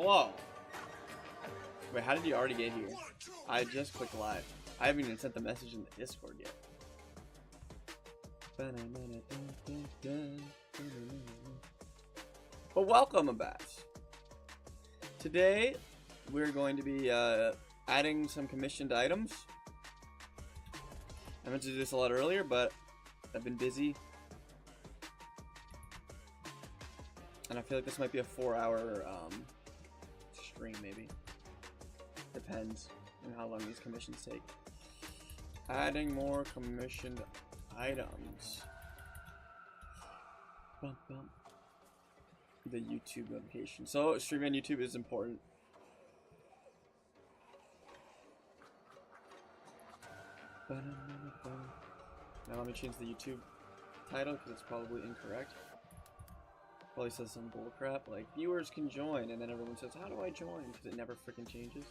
Hello. Wait, how did you already get here? I just clicked live. I haven't even sent the message in the Discord yet. But welcome, Abats. Today, we're going to be adding some commissioned items. I meant to do this a lot earlier, but I've been busy. And I feel like this might be a 4-hour stream, maybe. Depends on how long these commissions take. Adding more commissioned items. Bum, bum. The YouTube notification. So, streaming on YouTube is important. Now let me change the YouTube title because it's probably incorrect. Probably says some bullcrap like viewers can join, and then everyone says, how do I join? Because it never freaking changes.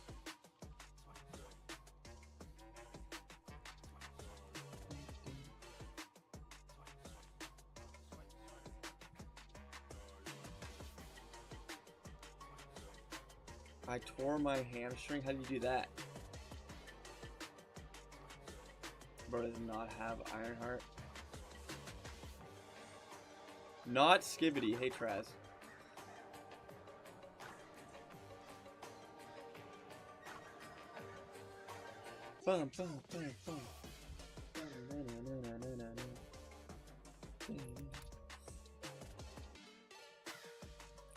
I tore my hamstring. How do you do that? Bro does not have Ironheart. Not Skibbity. Hey, Traz. Bum, bum, bum, bum.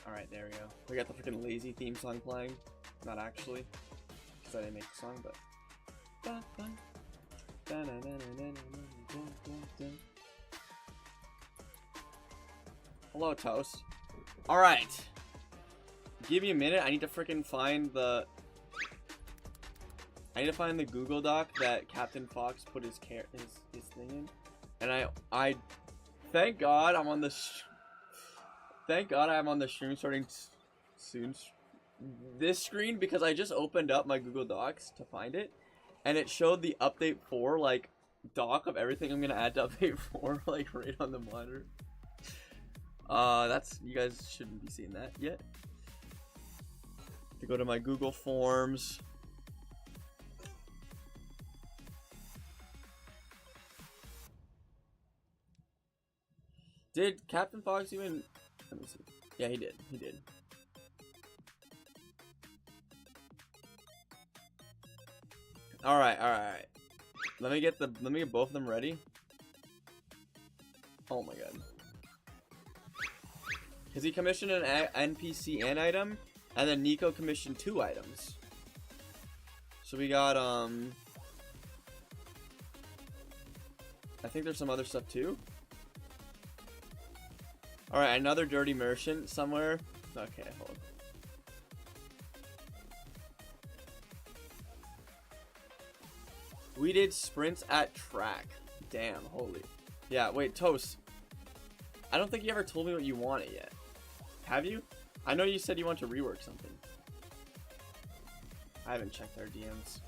Alright, there we go. We got the freaking lazy theme song playing. Not actually, because I didn't make the song, but. Hello, Toast. Alright. Give me a minute. I need to freaking find the. I need to find the Google Doc that Captain Fox put his thing in. And I thank God I'm on the. Thank God I'm on the stream starting soon. This screen, because I just opened up my Google Docs to find it, and it showed the update 4 like doc of everything I'm gonna add to update 4 like right on the monitor. That's, you guys shouldn't be seeing that yet. To go to my Google Forms. Did Captain Fox even? Let me see. Yeah, he did. He did. All right, all right. Let me get both of them ready. Oh my god. Because he commissioned an NPC and item, and then Nico commissioned 2 items. So we got I think there's some other stuff too. Alright, another dirty merchant somewhere. Okay, hold on. We did sprints at track. Damn, holy. Yeah, wait, Toast. I don't think you ever told me what you wanted yet. Have you? I know you said you want to rework something. I haven't checked our DMs.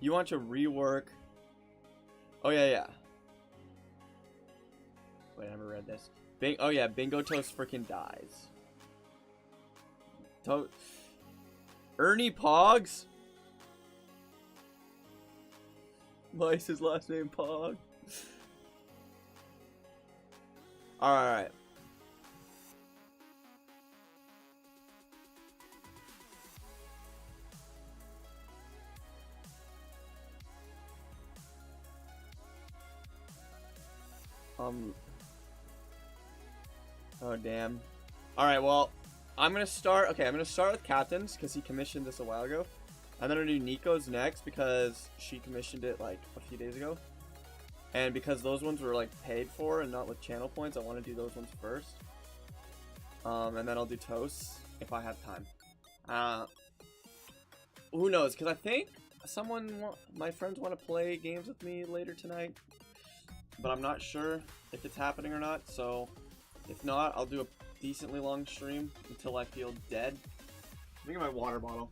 You want to rework? Oh yeah. Wait, I never read this. Oh yeah, Bingo Toast freaking dies. Ernie Pogs? Why is his last name Pog? Alright. Oh damn. Alright, well, I'm gonna start with Captain's because he commissioned this a while ago. And then I'm gonna do Nico's next because she commissioned it like a few days ago. And because those ones were like paid for and not with channel points, I want to do those ones first. And then I'll do Toast if I have time. Who knows? Because I think my friends want to play games with me later tonight. But I'm not sure if it's happening or not. So if not, I'll do a decently long stream until I feel dead. Look at my water bottle.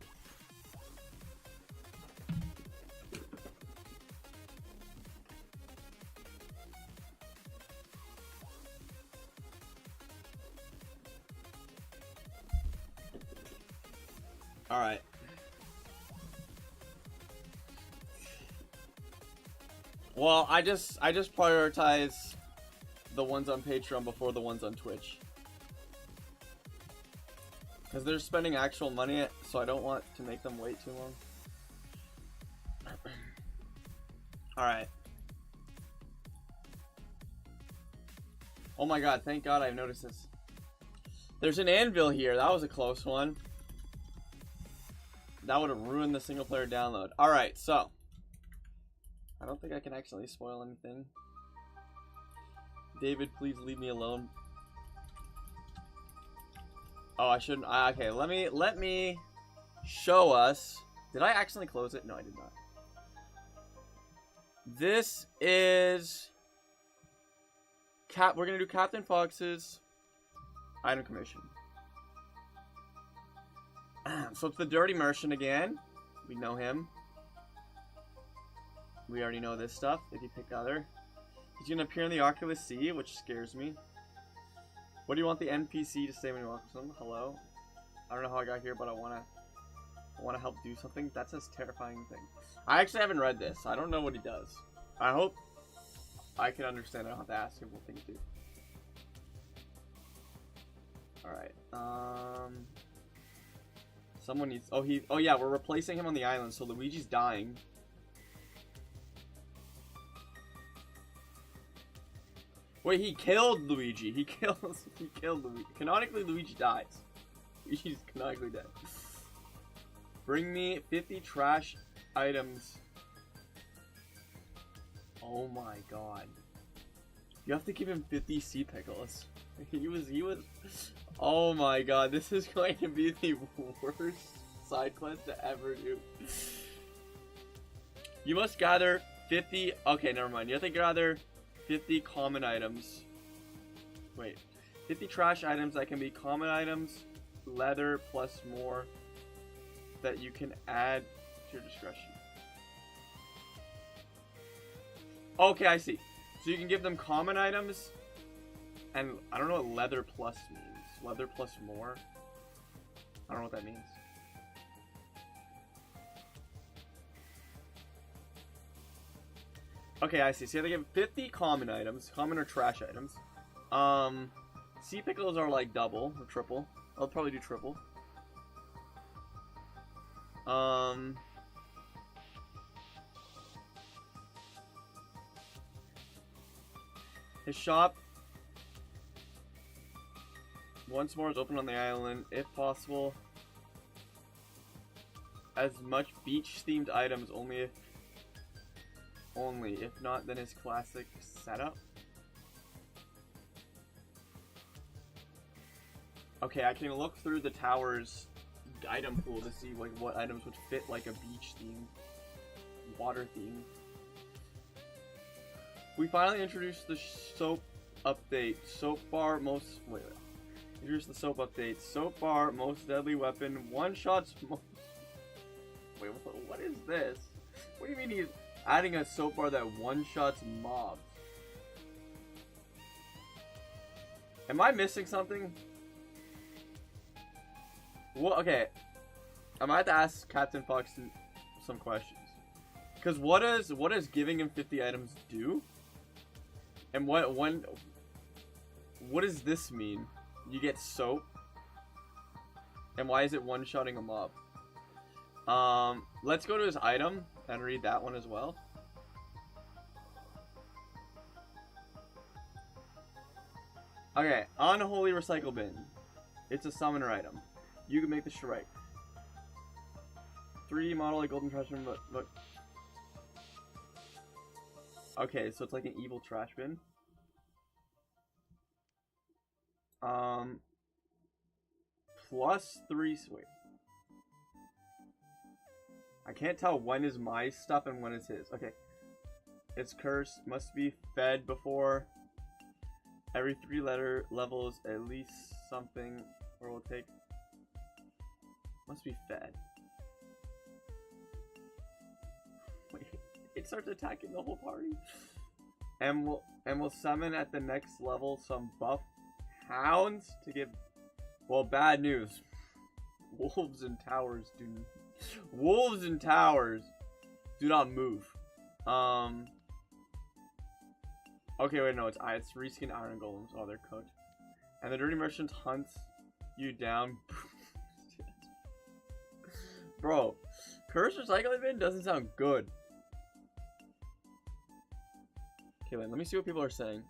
Alright. Well, I just prioritize the ones on Patreon before the ones on Twitch. Because they're spending actual money, so I don't want to make them wait too long. Alright. Oh my god, thank god I've noticed this. There's an anvil here. That was a close one. That would have ruined the single player download. Alright, so. I don't think I can actually spoil anything. David, please leave me alone. Oh, I shouldn't. Okay, let me show us. Did I accidentally close it? No, I did not. This is we're gonna do Captain Fox's item commission. So it's the Dirty Merchant again. We know him. We already know this stuff. If you pick other, he's gonna appear in the Oculus Sea, which scares me. What do you want the NPC to say when you walk with them? Hello. I don't know how I got here, but I wanna help do something. That's a terrifying thing. I actually haven't read this. I don't know what he does. I hope I can understand. I don't have to ask him what things do. Alright. Someone needs. Oh yeah, we're replacing him on the island, so Luigi's dying. Wait, he killed Luigi. He killed Luigi. Canonically, Luigi dies. Luigi's canonically dead. Bring me 50 trash items. Oh my god. You have to give him 50 sea pickles. He was. Oh my god, this is going to be the worst side quest to ever do. You must gather 50. Okay, never mind. You have to gather 50 common items. Wait. 50 trash items that can be common items, leather plus more that you can add to your discretion. Okay, I see. So you can give them common items, and I don't know what leather plus means. Leather plus more? I don't know what that means. Okay, I see. So you have to give 50 common items. Common or trash items. Sea pickles are like double or triple. I'll probably do triple. His shop once more is open on the island, if possible. As much beach-themed items, only if not, then his classic setup. Okay, I can look through the tower's item pool to see like what items would fit like a beach theme, water theme. We finally introduced the soap update. Soap bar most. Wait. Introduced the soap update. Soap bar most deadly weapon. One shots. Wait, what is this? What do you mean he's adding a soap bar that one shots mobs? Am I missing something? Well, okay. I might have to ask Captain Fox some questions. Because what does giving him 50 items do? And what does this mean? You get soap? And why is it one-shotting a mob? Let's go to his item and read that one as well. Okay, unholy recycle bin. It's a summoner item. You can make the strike. 3D model a golden trash bin, but okay, so it's like an evil trash bin. Plus 3. Wait. I can't tell when is my stuff and when is his. Okay. It's cursed. Must be fed before every 3 levels. At least something, or will take. Must be fed. Wait. It starts attacking the whole party. And we'll summon at the next level some buff hounds to give. Well, bad news. Wolves and towers do. Wolves and towers do not move. Okay, wait, no, it's reskin iron golems. Oh, they're cooked. And the dirty merchant hunts you down. Bro, cursed recycling bin doesn't sound good. Okay, wait, let me see what people are saying.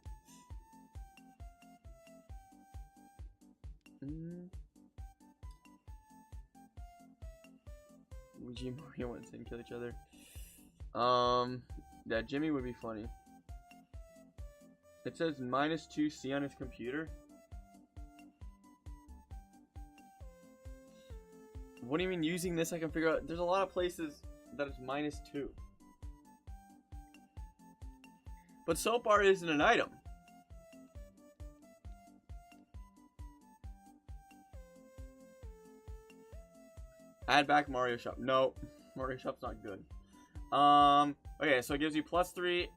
Luigi and Mario went and kill each other. Yeah, Jimmy would be funny. It says -2C on his computer. What do you mean using this I can figure out? There's a lot of places that it's -2. But soap bar isn't an item. Add back Mario Shop. No, Mario Shop's not good. Okay, so it gives you +3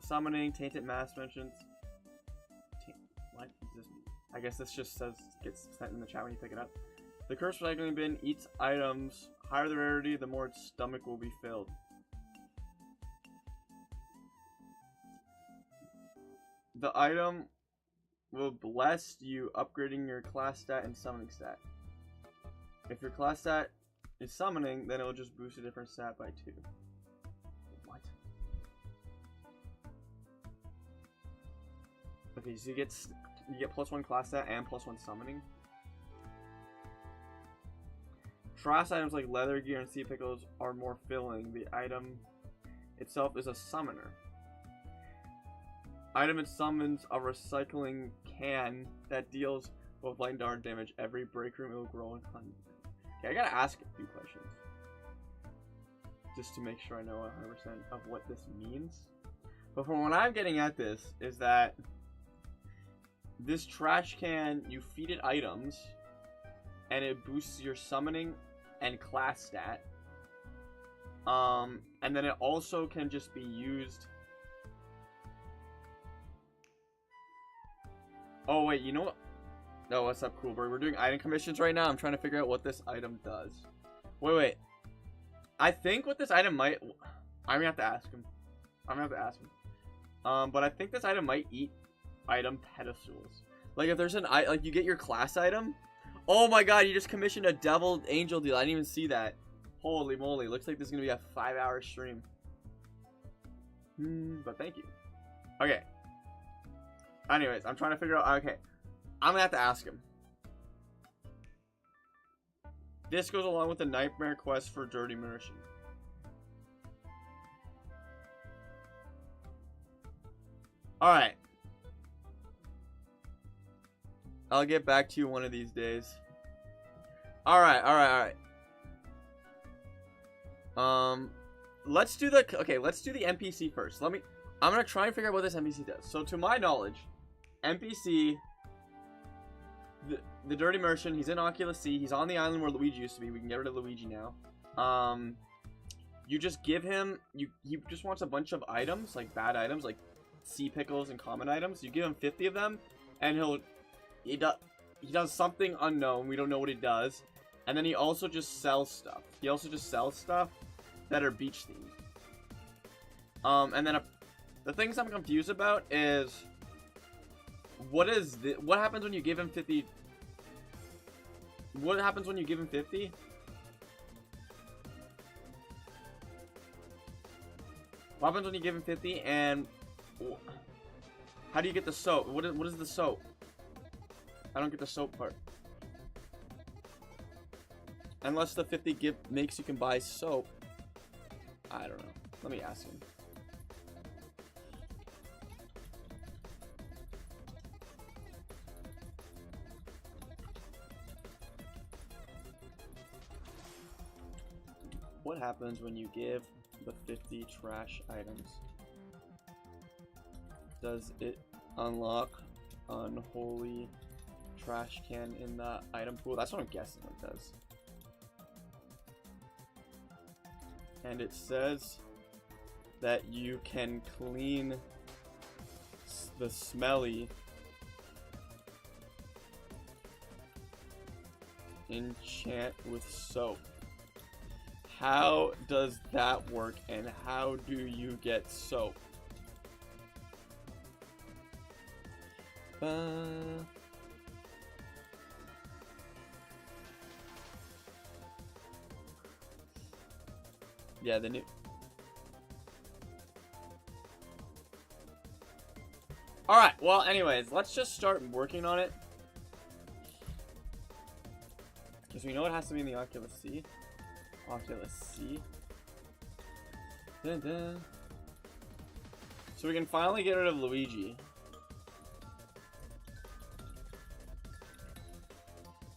summoning, tainted mass mentions. What does this mean? I guess this just says gets sent in the chat when you pick it up. The cursed recycling bin eats items. Higher the rarity, the more its stomach will be filled. The item will bless you, upgrading your class stat and summoning stat. If your class stat is summoning, then it will just boost a different stat by 2. What? Okay, so you get +1 class stat and +1 summoning. Trash items like leather gear and sea pickles are more filling. The item itself is a summoner. Item it summons a recycling can that deals with light and dark damage. Every break room it will grow and hunt. Okay, I gotta ask a few questions. Just to make sure I know 100% of what this means. But from what I'm getting at this is that this trash can, you feed it items and it boosts your summoning and class stat. And then it also can just be used. Oh wait, you know what? No, what's up, Coolbird? We're doing item commissions right now. I'm trying to figure out what this item does. Wait. I think what this item might... I'm gonna have to ask him. But I think this item might eat item pedestals. Like if there's an... Like you get your class item. Oh my god, you just commissioned a devil angel deal. I didn't even see that. Holy moly. Looks like this is gonna be a 5-hour stream. But thank you. Okay. Anyways, I'm trying to figure out... Okay. I'm gonna have to ask him. This goes along with the nightmare quest for Dirty Merchant. Alright. I'll get back to you one of these days. Alright. Let's do the... Okay, let's do the NPC first. I'm gonna try and figure out what this NPC does. So, to my knowledge, NPC... The Dirty Merchant, he's in Oculus C. He's on the island where Luigi used to be. We can get rid of Luigi now. You just give him... He just wants a bunch of items, like bad items, like sea pickles and common items. You give him 50 of them, and he does something unknown. We don't know what he does. And then he also just sells stuff. He also just sells stuff that are beach themed. And then the things I'm confused about is... What happens when you give him 50? What happens when you give him 50? What happens when you give him 50 and how do you get the soap? What is the soap? I don't get the soap part. Unless the 50 makes you can buy soap. I don't know. Let me ask him. What happens when you give the 50 trash items? Does it unlock unholy trash can in the item pool? That's what I'm guessing it does. And it says that you can clean the smelly enchant with soap. How does that work, and how do you get soap? Yeah, the new... Alright, well, anyways, let's just start working on it. Because we know it has to be in the Oculus C. Oculus C. Dun -dun. So we can finally get rid of Luigi.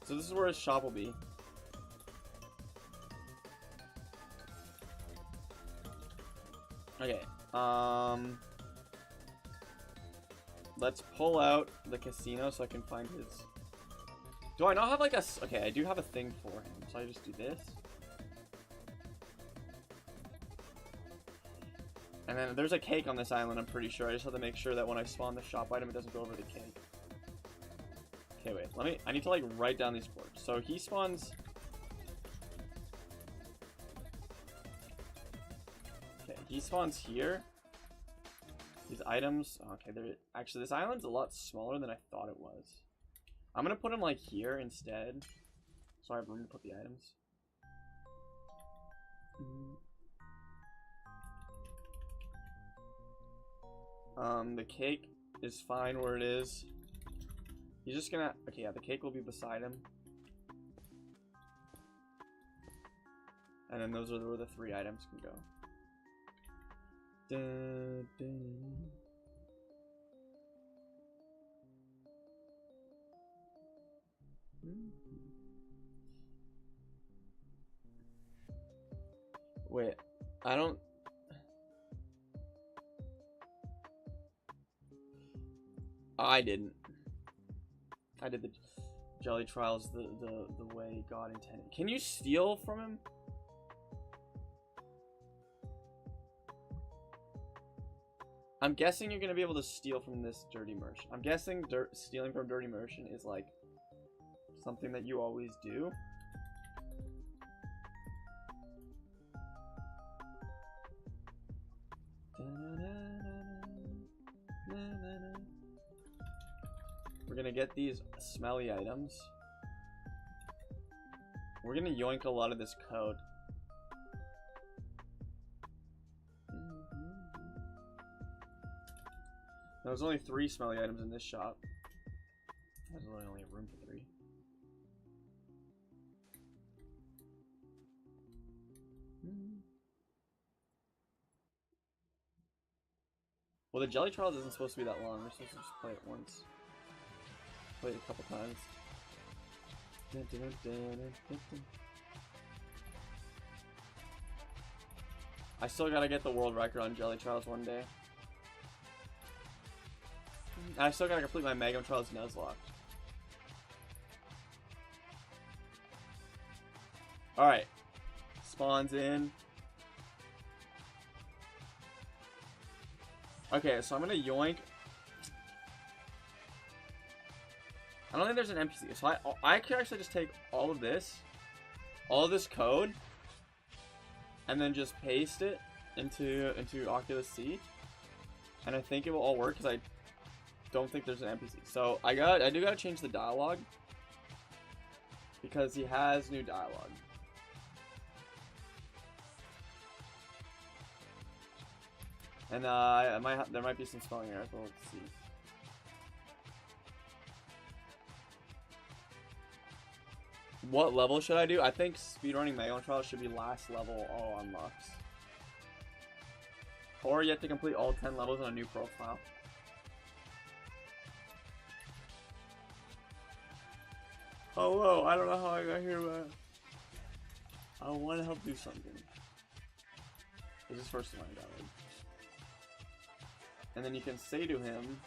So this is where his shop will be. Okay, let's pull out the casino so I can find his... Do I not have like a... Okay, I do have a thing for him, so I just do this. And then there's a cake on this island, I'm pretty sure. I just have to make sure that when I spawn the shop item, it doesn't go over the cake. Okay, wait, I need to like write down these words. So he spawns... Okay, he spawns here. These items... Okay, actually, this island's a lot smaller than I thought it was. I'm gonna put him like here instead, so I have room to put the items. The cake is fine where it is. He's just gonna... Okay, yeah, the cake will be beside him. And then those are where the 3 items can go. Dun, dun. Wait, I don't... I didn't. I did the jelly trials the way God intended. Can you steal from him? I'm guessing you're gonna be able to steal from this dirty merchant. I'm guessing stealing from dirty merchant is like something that you always do. We're gonna get these smelly items. We're gonna yoink a lot of this code. There's only 3 smelly items in this shop. There's really only room for 3. Well, the jelly trials isn't supposed to be that long. We're supposed to just play it once. Play it a couple times. I still gotta get the world record on jelly trials one day. And I still gotta complete my Magnum Trials Nuzlocke. Alright. Spawns in. Okay, so I'm gonna yoink. I don't think there's an NPC. So I could actually just take all of this code, and then just paste it into Oculus C. And I think it will all work because I don't think there's an NPC. So I do gotta change the dialogue because he has new dialogue. And there might be some spelling errors, but let's see. What level should I do? I think speedrunning Magnum Trials should be last level all unlocks. Or you have to complete all 10 levels on a new profile. Hello, I don't know how I got here, but I want to help do something. This is first line dialogue. And then you can say to him,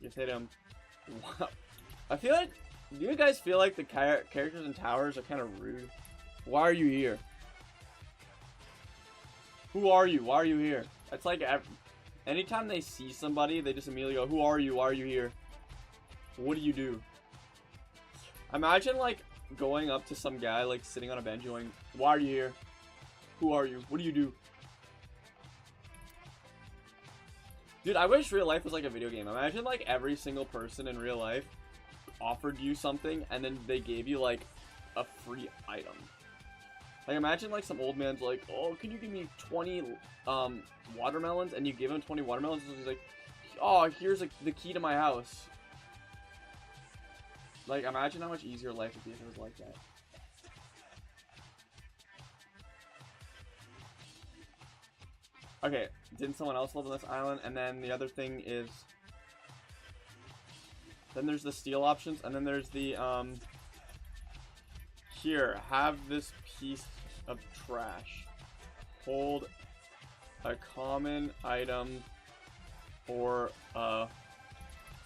you say to him, wow. I feel like, do you guys feel like the characters in towers are kind of rude? Why are you here? Who are you? Why are you here? That's like Anytime they see somebody, they just immediately go, who are you? Why are you here? What do you do? Imagine, like, going up to some guy, like, sitting on a bench going, why are you here? Who are you? What do you do? Dude, I wish real life was like a video game. Imagine, like, every single person in real life offered you something, and then they gave you, like, a free item. Like, imagine, like, some old man's like, oh, can you give me 20, watermelons? And you give him 20 watermelons, and he's like, oh, here's the key to my house. Like, imagine how much easier life would be if it was like that. Okay, didn't someone else live on this island? And then the other thing is... Then there's the steal options, and then there's the, Here, have this piece of trash. Hold a common item or a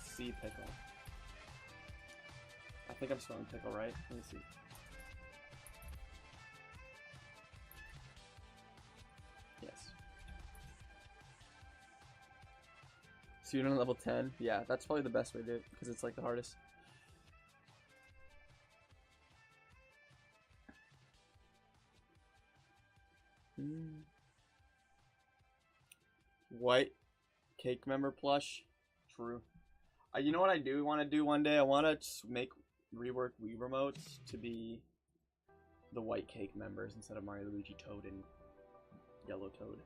sea pickle. I think I'm spelling pickle right. Let me see. Yes. So you're on level 10? Yeah, that's probably the best way to do it, because it's like the hardest. White cake member plush. True. You know what I do want to do one day? I want to rework Wii remotes to be the white cake members instead of Mario, Luigi, Toad, and Yellow Toad.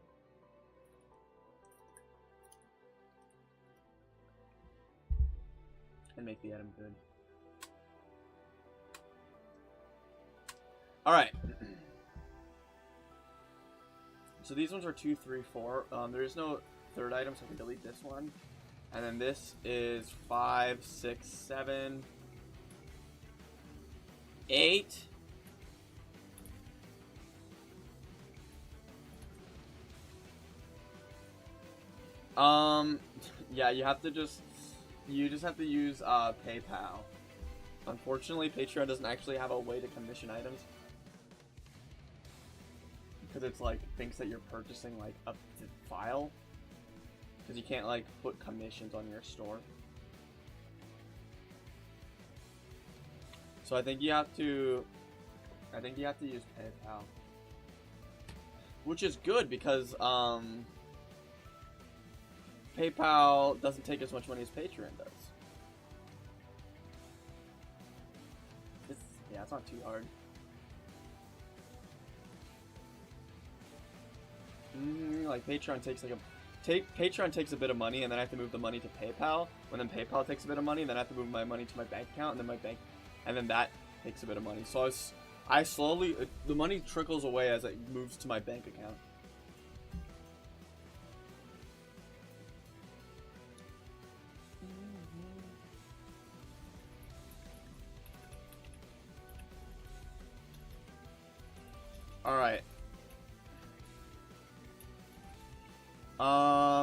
And make the item good. Alright. So these ones are 2, 3, 4. There is no third item, so I can delete this one. And then this is 5, 6, 7, 8. Yeah, you just have to use PayPal. Unfortunately, Patreon doesn't actually have a way to commission items. Because it's like, thinks that you're purchasing like a file. Because you can't like put commissions on your store. So I think you have to use PayPal. Which is good because PayPal doesn't take as much money as Patreon does. Yeah, it's not too hard. Like Patreon takes Patreon takes a bit of money, and then I have to move the money to PayPal. When then PayPal takes a bit of money, and then I have to move my money to my bank account, and then that takes a bit of money. So I slowly, the money trickles away as it moves to my bank account. All right.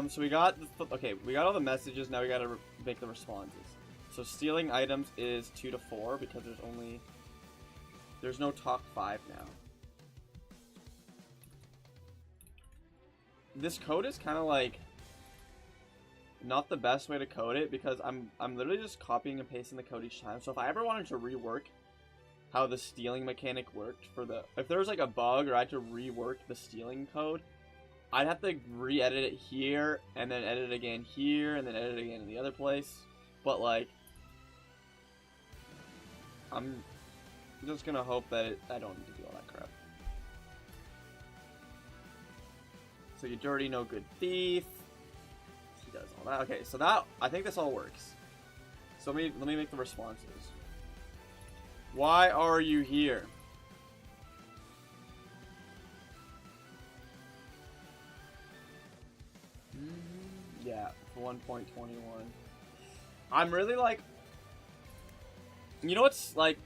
So we got all the messages. Now we gotta make the responses. So stealing items is 2 to 4 because there's no top 5 now. This code is kind of like not the best way to code it because I'm literally just copying and pasting the code each time. So if I ever wanted to rework how the stealing mechanic worked if there was like a bug or I had to rework the stealing code, I'd have to re-edit it here, and then edit it again here, and then edit it again in the other place. But, like, I'm just gonna hope that I don't need to do all that crap. So you're dirty, no good thief. He does all that. Okay, so I think this all works. So let me make the responses. Why are you here? Yeah, 1.21. I'm really like, you know what's like,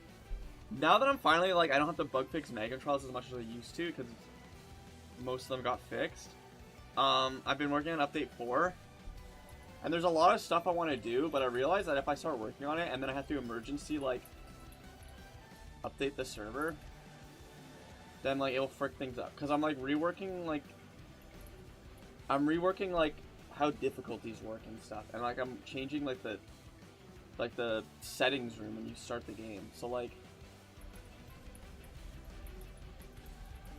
now that I'm finally like, I don't have to bug fix Mega Trials as much as I used to because most of them got fixed. I've been working on update 4, and there's a lot of stuff I want to do, but I realize that if I start working on it and then I have to emergency like update the server, then like it'll frick things up because I'm like reworking like how difficulties work and stuff. And like I'm changing like the settings room when you start the game. So like,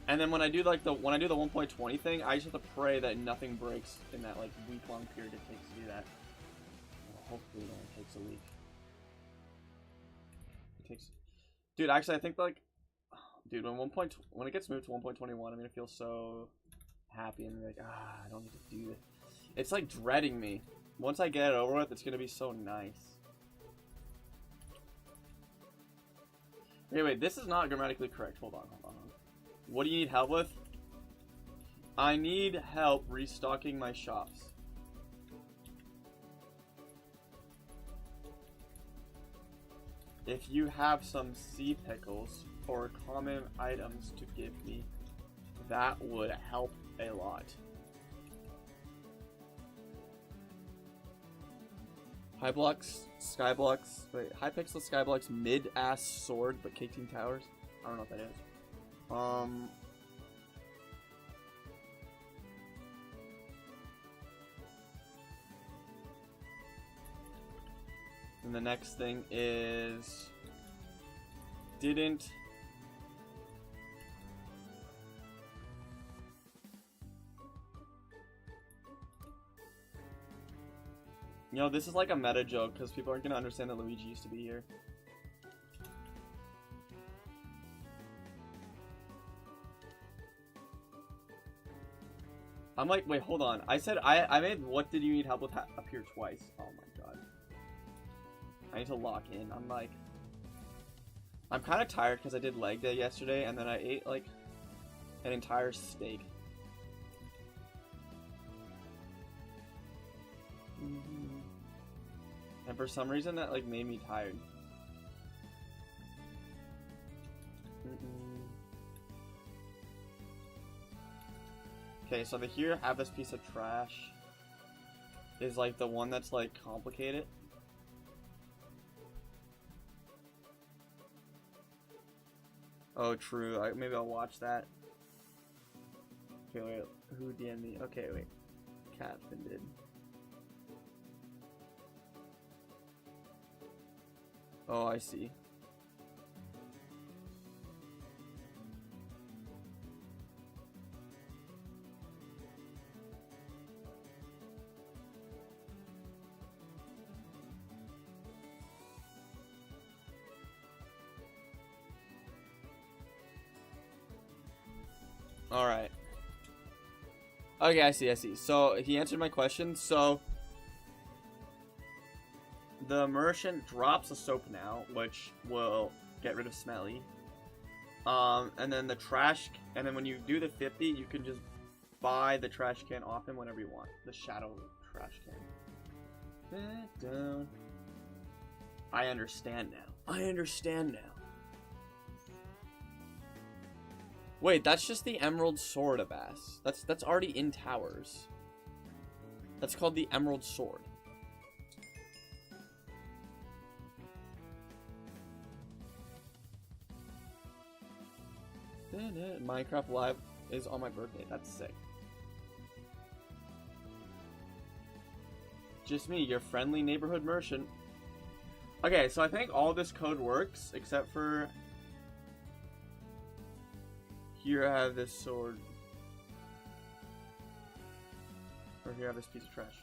and then when I do like the 1.20 thing, I just have to pray that nothing breaks in that like week-long period it takes to do that. Well, hopefully it only takes a week. It takes, dude. Actually, I think like, dude, when it gets moved to 1.21, I'm gonna feel so happy and be like, I don't need to do this. It's like dreading me. Once I get it over with, it's gonna be so nice. Okay, wait, this is not grammatically correct. Hold on. What do you need help with? I need help restocking my shops. If you have some sea pickles or common items to give me, that would help a lot. Hypixel Skyblocks mid-ass sword, but Cake Team Towers? I don't know what that is. And the next thing is... Didn't... You know, this is like a meta joke, because people aren't going to understand that Luigi used to be here. I'm like, wait, hold on. I said, I made what did you need help with appear twice. Oh my god. I need to lock in. I'm kind of tired because I did leg day yesterday, and then I ate, like, an entire steak. And for some reason, that, like, made me tired. Okay, so the here have this piece of trash is like the one that's like complicated. Oh, true. Maybe I'll watch that. Okay, wait. Who DM'd me? Okay, wait. Captain did. Oh, I see. Alright. Okay, I see. So, he answered my question. So, the merchant drops a soap now, which will get rid of Smelly. And then the trash... And then when you do the 50, you can just buy the trash can off him whenever you want. The shadow trash can. Down. I understand now. Wait, that's just the Emerald Sword, Abbas. That's already in towers. That's called the Emerald Sword. Minecraft Live is on my birthday. That's sick. Just me, your friendly neighborhood merchant. Okay, so I think all this code works, except for... Here I have this sword. Or here I have this piece of trash.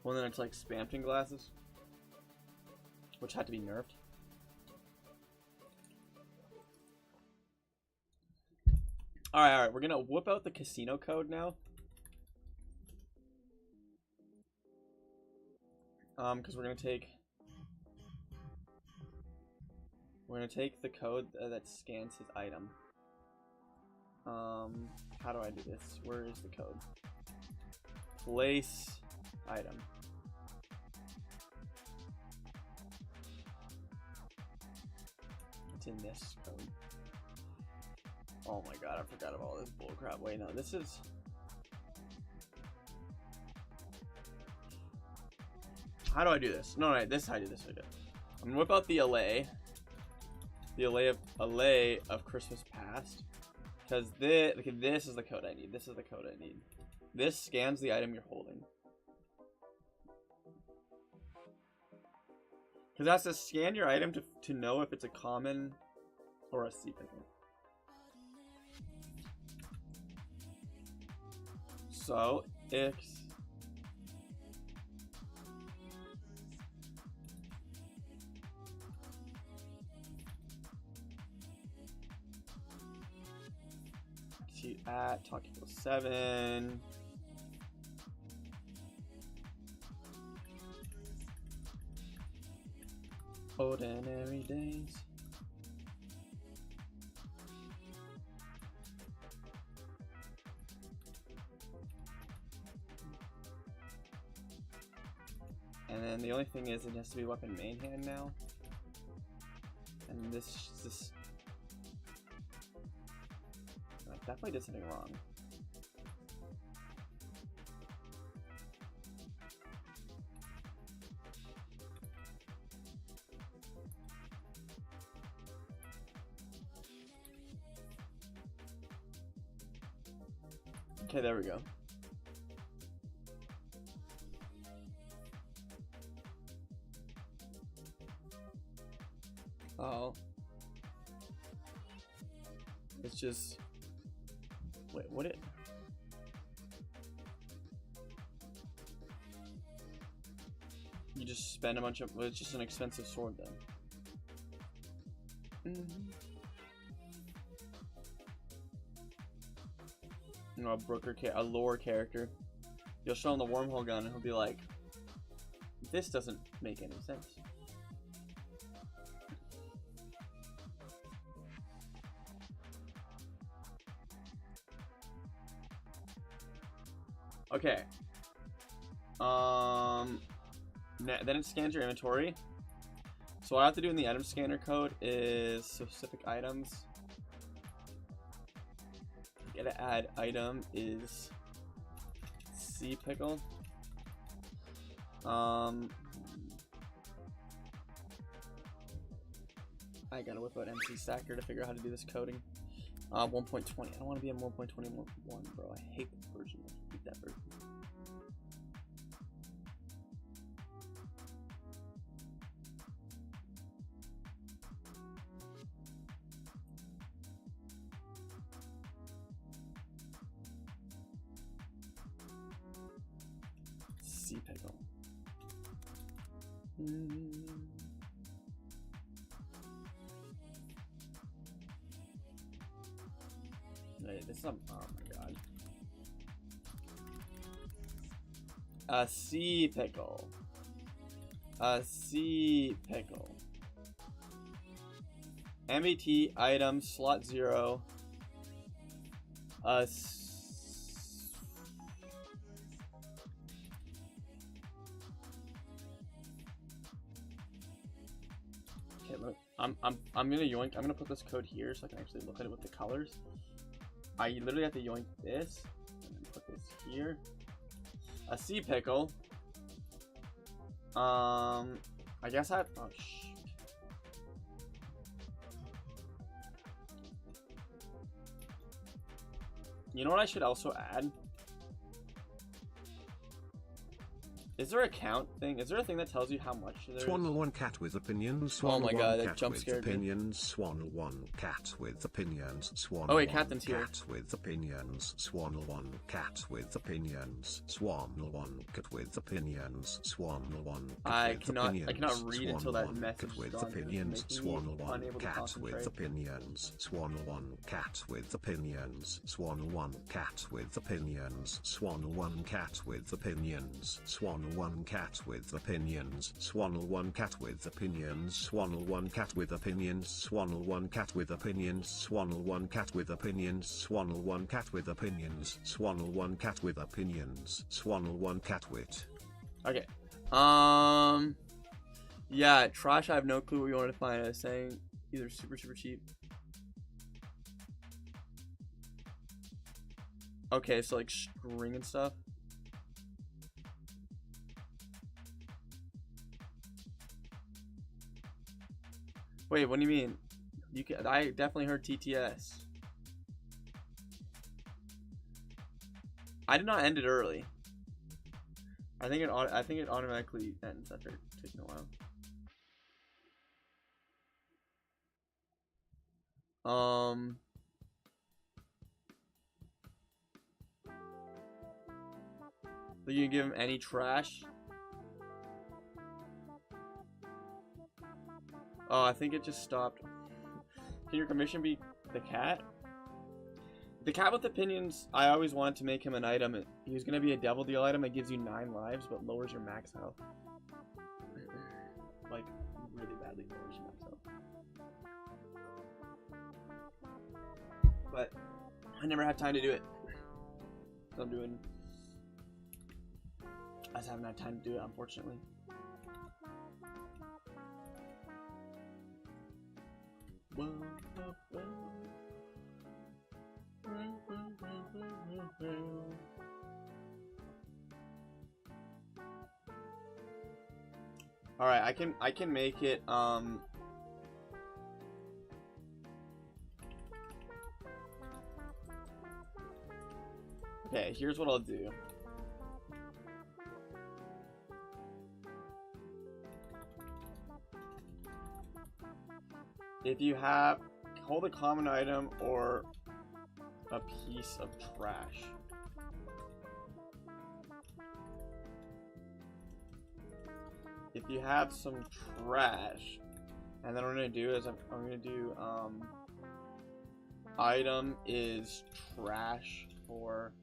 Well, then it's like Spampton glasses. Which had to be nerfed. Alright, we're gonna whip out the casino code now. Because we're gonna take the code that scans his item. How do I do this? Where is the code? Place item. It's in this code. Oh my god, I forgot about all this bullcrap. Wait, no, this is... How do I do this? No, this is how I do this. I'm gonna whip out the allay. The allay of Christmas past. Because this is the code I need. This is the code I need. This scans the item you're holding. Because it has to scan your item to know if it's a common or a sea pickle. So, X. At talk equals 7. Ordinary days. And then the only thing is it has to be weapon main hand now. And this I definitely did something wrong. Okay, there we go. Oh. It's just... Wait, what it... You just spend a bunch of... Well, it's just an expensive sword then. You know, a lore character. You'll show him the wormhole gun and he'll be like, this doesn't make any sense. Okay. Then it scans your inventory. So what I have to do in the item scanner code is specific items. Gotta add item is sea pickle. I gotta whip out MC Stacker to figure out how to do this coding. 1.20. I don't want to be in 1.21, bro. I hate this version. I hate that version. Sea pickle. Wait, this is a, oh my god. A sea pickle. A sea pickle. MBT item slot 0. Okay, look. I'm gonna yoink. I'm gonna put this code here so I can actually look at it with the colors. I literally have to yoink this and then put this here. A sea pickle. I guess I. Oh shit. You know what I should also add? Is there a count thing? Is there a thing that tells you how much there is? Swanel 1 cat with opinions. Oh my god, that cat jump with scared me. opinions. Swanel 1 cat with opinions. Swanel Oh wait, 1 Captain's here. cat with opinions. Swanel 1 cat with opinions. Swanel 1 cat with opinions. Swanel 1 I cannot read until that message cat is with done. opinions. It's making me Swanel 1 unable to cat with concentrate. opinions. Swanel 1 cat with opinions. Swanel 1 cat with opinions. Swanel 1 cat with opinions. Swanel 1 cat with opinions. Swanel 1 cat with opinions. Swanel 1 cat with opinions. Swanel 1 cat with opinions. Swanel 1 cat with opinions. Swanel 1 cat with opinions. Swanel 1 cat with opinions. Swanel 1 cat wit. Okay. Yeah, trash. I have no clue what you wanted to find. I was saying either super cheap. Okay, so like string and stuff. Wait, what do you mean? You can. I definitely heard TTS. I did not end it early. I think it automatically ends after taking a while. So you can give him any trash. Oh, I think it just stopped. Can your commission be the cat? The cat with opinions, I always wanted to make him an item. He was going to be a devil deal item. It gives you 9 lives, but lowers your max health. Like, really badly lowers your max health. But I never had time to do it. So I just haven't had time to do it, unfortunately. All right, I can make it okay, here's what I'll do. If you have, hold a common item or a piece of trash. If you have some trash, and then what I'm gonna do is I'm gonna do item is trash for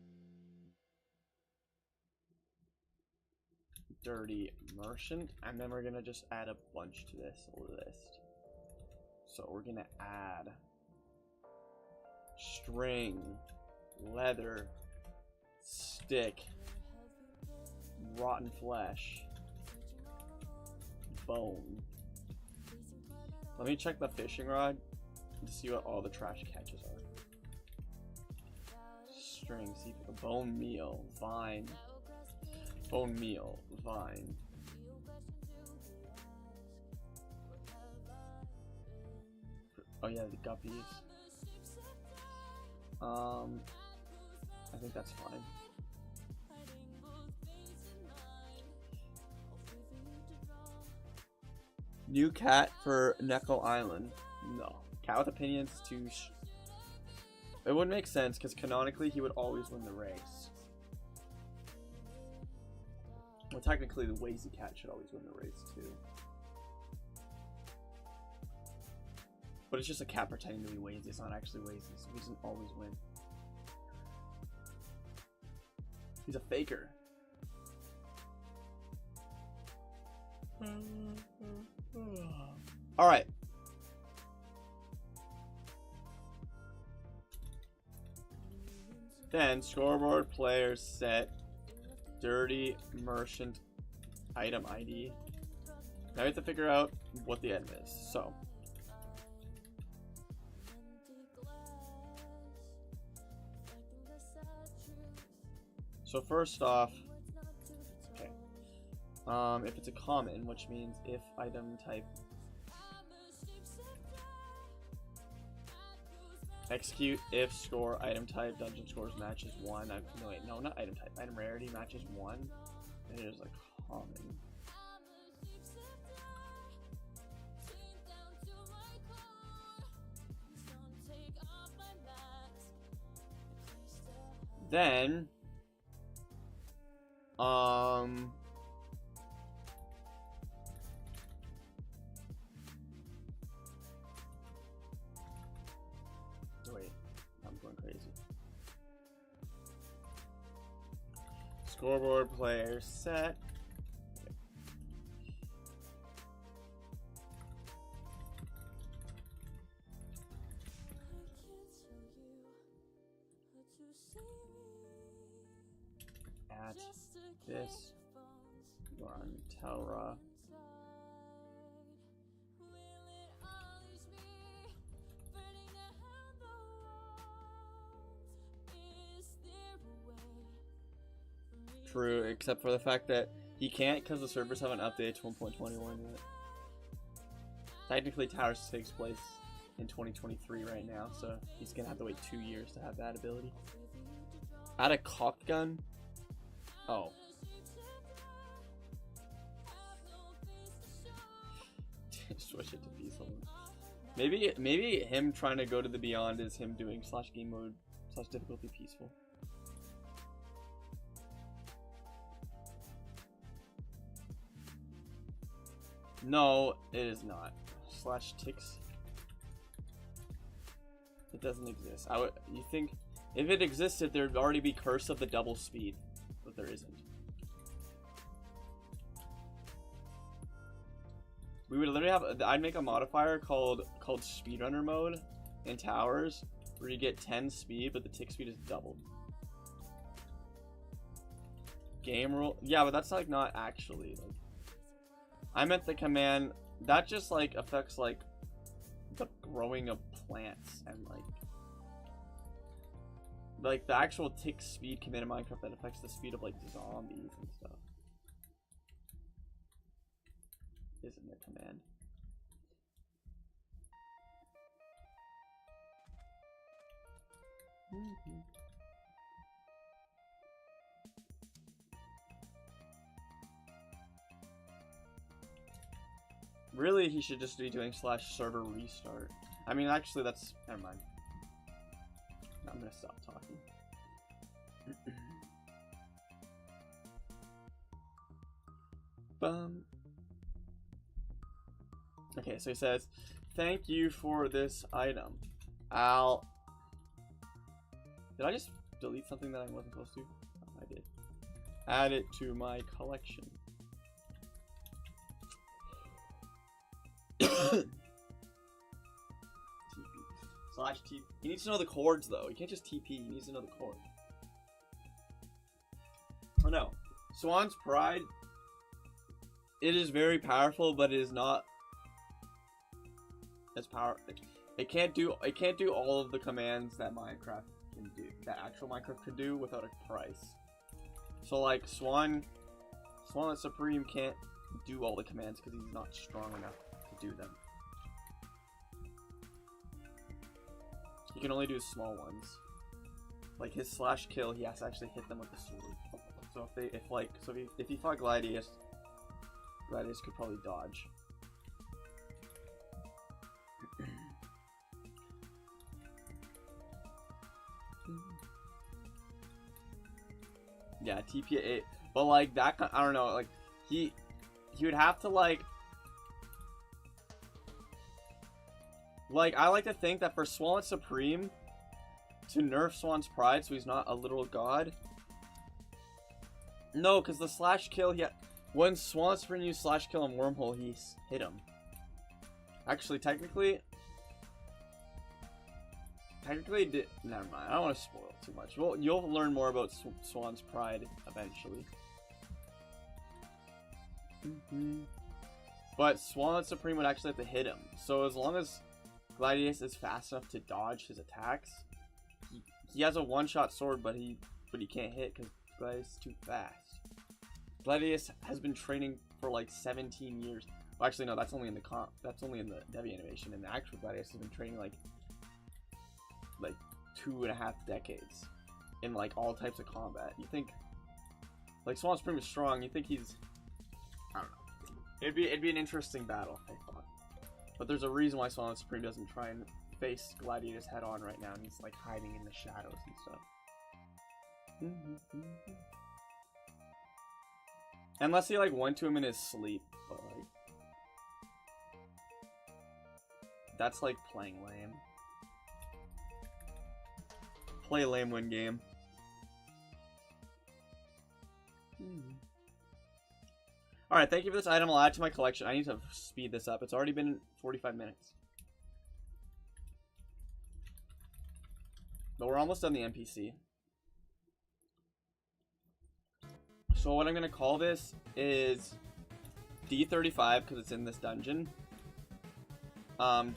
dirty merchant, and then we're gonna just add a bunch to this list. So we're gonna add string, leather, stick, rotten flesh, bone. Let me check the fishing rod to see what all the trash catches are. String, see bone meal, vine, bone meal, vine. Oh yeah, the guppies. I think that's fine. New cat for Neko Island. No. Cat with opinions is too it wouldn't make sense because canonically he would always win the race. Well, technically the lazy cat should always win the race too. But it's just a cat pretending to be lazy. It's not actually lazy, so he doesn't always win. He's a faker. Alright. Then, scoreboard players set dirty merchant item ID. Now we have to figure out what the item is. So first off, okay, if it's a common, which means if item type execute if score item type dungeon scores matches 1. No wait, no, not item type. Item rarity matches 1. And it is like common. Then wait, I'm going crazy. Scoreboard player set. At this run Telra. True, except for the fact that he can't because the servers haven't updated to 1.21 yet. Technically, Towers takes place in 2023 right now, so he's gonna have to wait 2 years to have that ability. Add a cocked gun? Oh. Switch it to peaceful. Maybe him trying to go to the beyond is him doing / game mode / difficulty peaceful. No, it is not. / ticks. It doesn't exist. You think if it existed, there'd already be Curse of the Double Speed, but there isn't. We would literally have. I'd make a modifier called speedrunner mode in towers, where you get 10 speed, but the tick speed is doubled. Game rule. Yeah, but that's like not actually like. I meant the command that just like affects like the growing of plants and like the actual tick speed command in Minecraft that affects the speed of like zombies and stuff. Isn't the command. Really, he should just be doing / server restart. I mean, actually, that's... Never mind. I'm gonna stop talking. Okay, so he says, thank you for this item. Did I just delete something that I wasn't supposed to? Oh, I did. Add it to my collection. TP. He needs to know the chords, though. You can't just TP. He needs to know the chord. Oh, no. Swan's Pride. It is very powerful, but it is not as powerful. It can't do all of the commands that Minecraft can do. That actual Minecraft could do without a price. So like Swanlet Supreme can't do all the commands because he's not strong enough to do them. He can only do small ones. Like his / kill, he has to actually hit them with the sword. So if he fought Gladius could probably dodge. Yeah, TP at 8. But like that, I don't know. Like he would have to like I like to think that for Swanlet Supreme to nerf Swan's Pride so he's not a literal god. No, because the / kill when Swanlet Supreme used / kill on Wormhole, he hit him. Actually, technically never mind. I don't want to spoil too much. Well, you'll learn more about Swan's Pride eventually. But Swanlet Supreme would actually have to hit him. So as long as Gladius is fast enough to dodge his attacks, he has a one-shot sword, but he can't hit because Gladius is too fast. Gladius has been training for like 17 years. Well, actually, no, that's only in the Devi animation. And the actual Gladius has been training like 2.5 decades in like all types of combat. You think like Swan's Supreme is strong? You think he's? I don't know. It'd be an interesting battle, I thought. But there's a reason why Swanlet Supreme doesn't try and face Gladiatus head on right now, and he's like hiding in the shadows and stuff. Unless he like went to him in his sleep, but like that's like playing lame. Play lame, win game. Alright, thank you for this item. I'll add it to my collection. I need to speed this up. It's already been 45 minutes. But we're almost done the NPC. So what I'm going to call this is D35 because it's in this dungeon.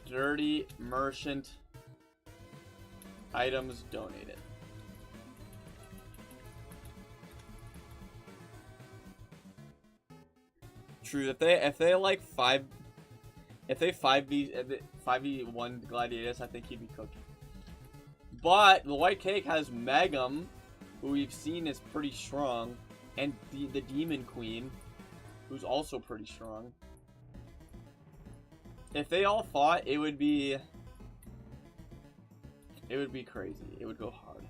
Dirty Merchant Items Donated. True. If they like 5v1 Gladiatus, I think he'd be cooked. But the white cake has Megum, who we've seen is pretty strong, and the Demon Queen, who's also pretty strong. If they all fought, it would be crazy. It would go hard.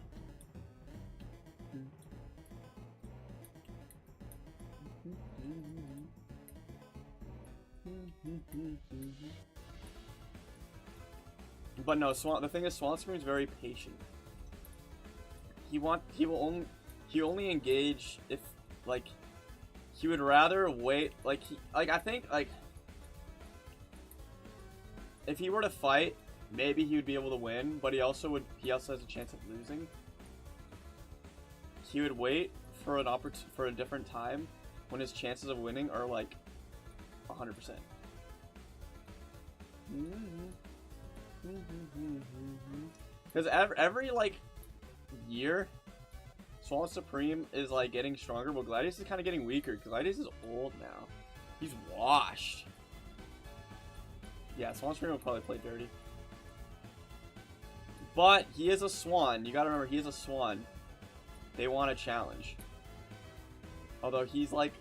But no, the thing is, Swanlet Supreme is very patient. He will only engage if, like, he would rather wait, I think, like, if he were to fight, maybe he would be able to win, but he also has a chance of losing. He would wait for a different time when his chances of winning are like 100%. Because every like year, Swanlet Supreme is like getting stronger, but Gladius is kind of getting weaker because Gladius is old now. He's washed. Yeah, Swanlet Supreme will probably play dirty. But he is a swan. You gotta remember, he is a swan. They want a challenge. Although he's like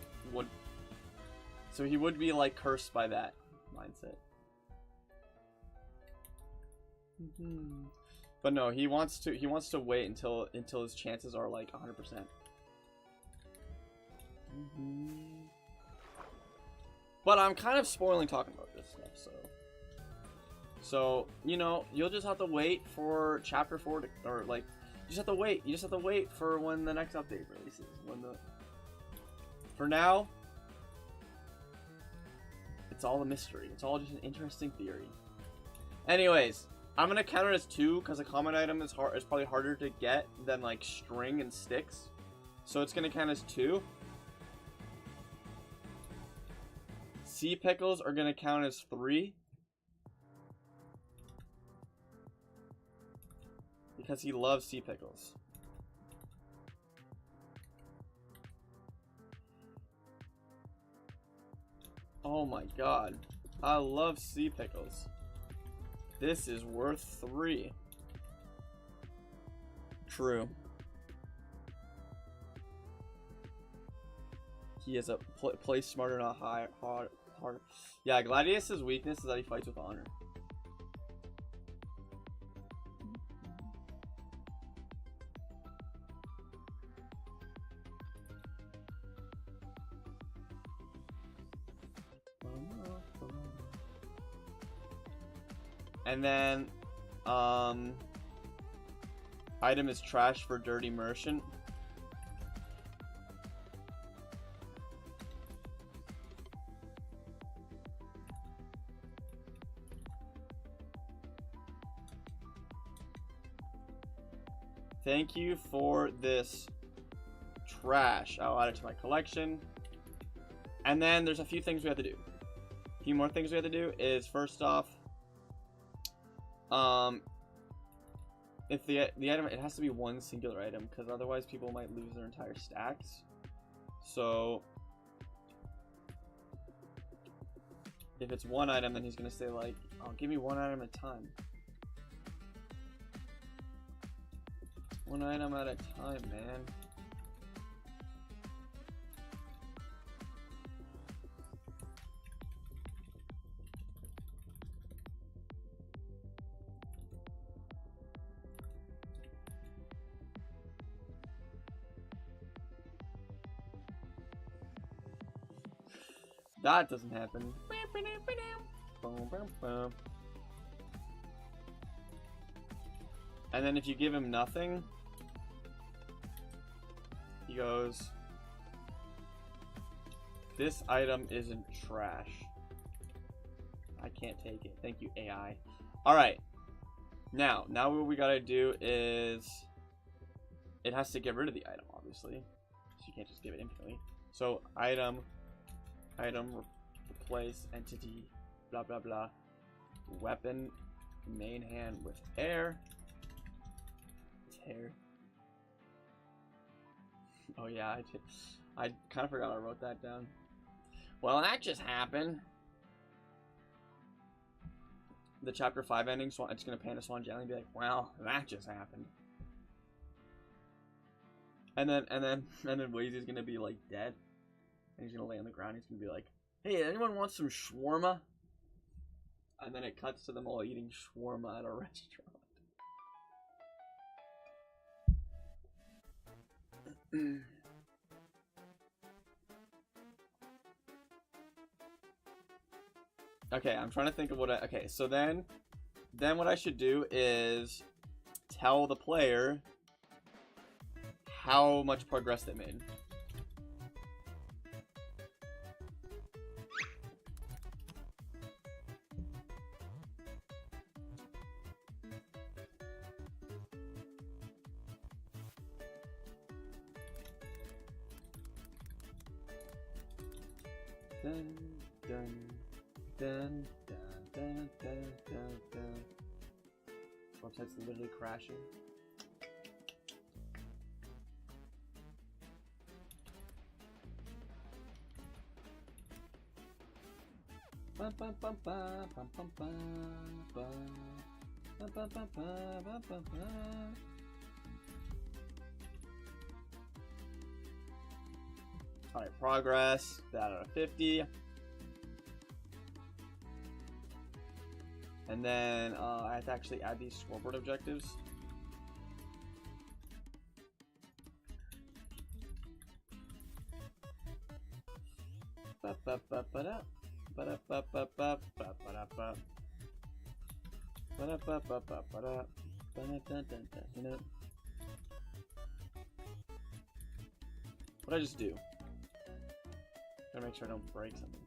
so he would be like cursed by that mindset. But no, he wants to wait until his chances are like 100%. But I'm kind of spoiling talking about this stuff, so you know, you'll just have to wait for chapter 4 to, or like, you just have to wait for when the next update releases. For now, it's all a mystery. It's all just an interesting theory. Anyways, I'm gonna count it as 2 because a common item is probably harder to get than like string and sticks. So it's gonna count as 2. Sea pickles are gonna count as 3. Because he loves sea pickles. Oh my god. I love sea pickles. This is worth 3. True. He is a play smarter, not hard. Yeah, Gladius's weakness is that he fights with honor. And then, item is trash for dirty merchant. Thank you for this trash. I'll add it to my collection. And then there's a few things we have to do. A few more things we have to do is, first off, if the item, it has to be one singular item, because otherwise people might lose their entire stacks. So if it's one item, then he's gonna say like, "Oh, give me one item at a time." One item at a time, man. That doesn't happen. And then if you give him nothing, he goes, "This item isn't trash. I can't take it. Thank you, AI." Alright. Now what we gotta do is, it has to get rid of the item, obviously. So you can't just give it infinitely. So item, replace entity, blah blah blah, weapon, main hand with air. Tear. Oh yeah, I kind of forgot I wrote that down. Well, that just happened. The chapter 5 ending, it's gonna pan to Swan Jelly and be like, "Well, that just happened." And then Wazy's gonna be like dead. And he's gonna lay on the ground. He's gonna be like, "Hey, anyone want some shawarma?" And then it cuts to them all eating shawarma at a restaurant. Okay, I'm trying to think of what okay, so then what I should do is tell the player how much progress they made. Dun, dun, dun, dun, dun, dun, dun, dun. Website's literally crashing. Bum, bum, bum, bum, bum, bum, bum, bum. Bum, bum, bum, bum, bum, bum, bum. Alright, progress. That out of 50. And then I have to actually add these scoreboard objectives. What'd I just do? Gotta make sure I don't break something.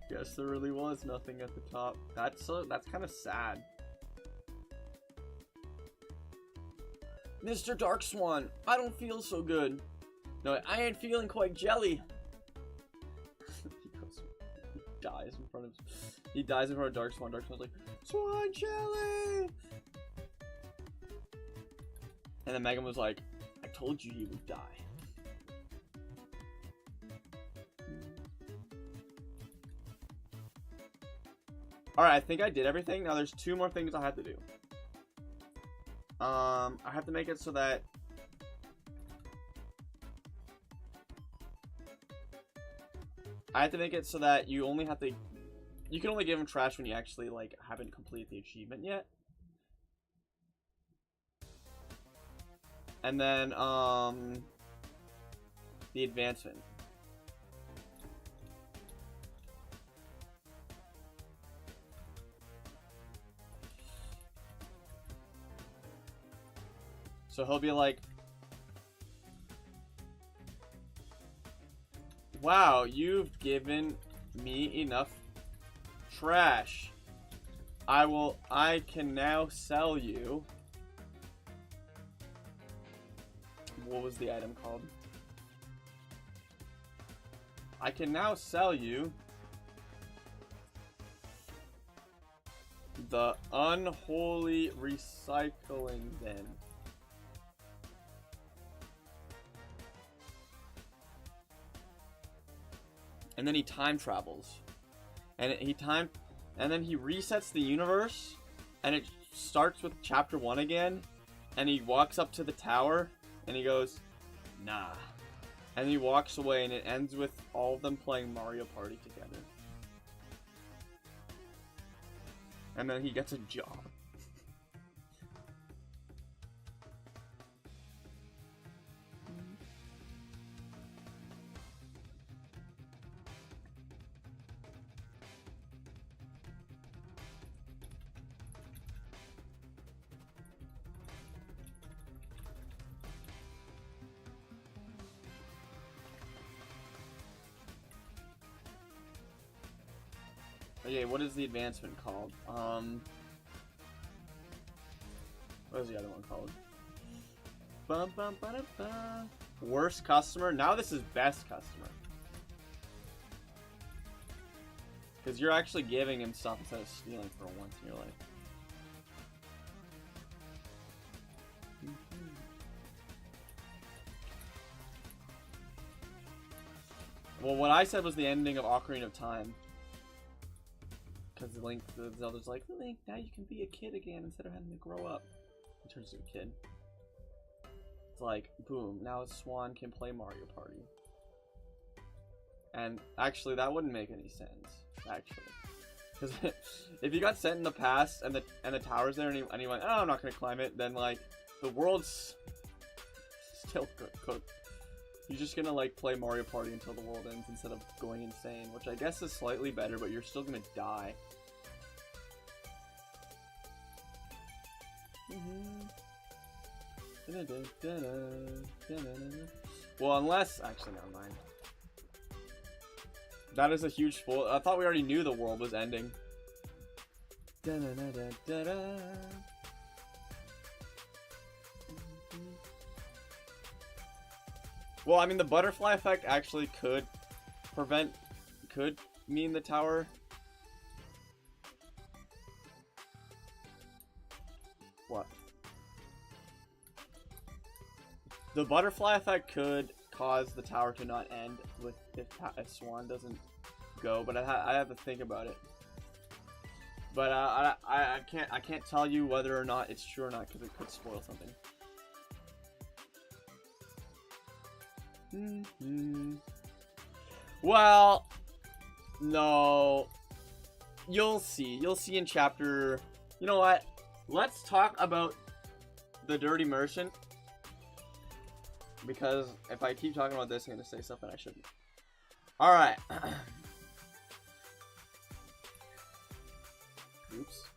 Guess there really was nothing at the top. That's kind of sad. Mr. Dark Swan, I don't feel so good. No, I ain't feeling quite jelly. He dies in front of Dark Swan. Dark Swan's like, Swan jelly! And then Megan was like, I told you would die. Alright, I think I did everything. Now there's 2 more things I have to do. I have to make it so that you only have to, you can only give him trash when you actually like haven't completed the achievement yet. And then the advancement. So he'll be like, wow, you've given me enough trash. I can now sell you. What was the item called? I can now sell you the unholy recycling bin. And then he time travels, and then he resets the universe, and it starts with chapter 1 again, and he walks up to the tower, and he goes, nah, and he walks away, and it ends with all of them playing Mario Party together, and then he gets a job. Okay, what is the advancement called? What is the other one called? Bum, bum, ba, ba. Worst customer? Now this is best customer. Because you're actually giving him stuff instead of stealing for once in your life. Well, what I said was the ending of Ocarina of Time. Because the Zelda's like, Link, now you can be a kid again instead of having to grow up. He turns to a kid. It's like, boom, now Swan can play Mario Party. And actually, that wouldn't make any sense, actually. Because if you got sent in the past and the tower's there and you went, oh, I'm not going to climb it, then, like, the world's still cooked. You're just gonna like play Mario Party until the world ends instead of going insane, which I guess is slightly better, but you're still gonna die. Well, unless actually, never mind. That is a huge spoiler. I thought we already knew the world was ending. Well, I mean, the butterfly effect actually could mean the tower. What? The butterfly effect could cause the tower to not end with if Swan doesn't go, but I have to think about it. But I can't tell you whether or not it's true or not because it could spoil something. Well, no. You'll see. You'll see in chapter... You know what? Let's talk about the Dirty Merchant. Because if I keep talking about this, I'm going to say something I shouldn't. Alright. Oops.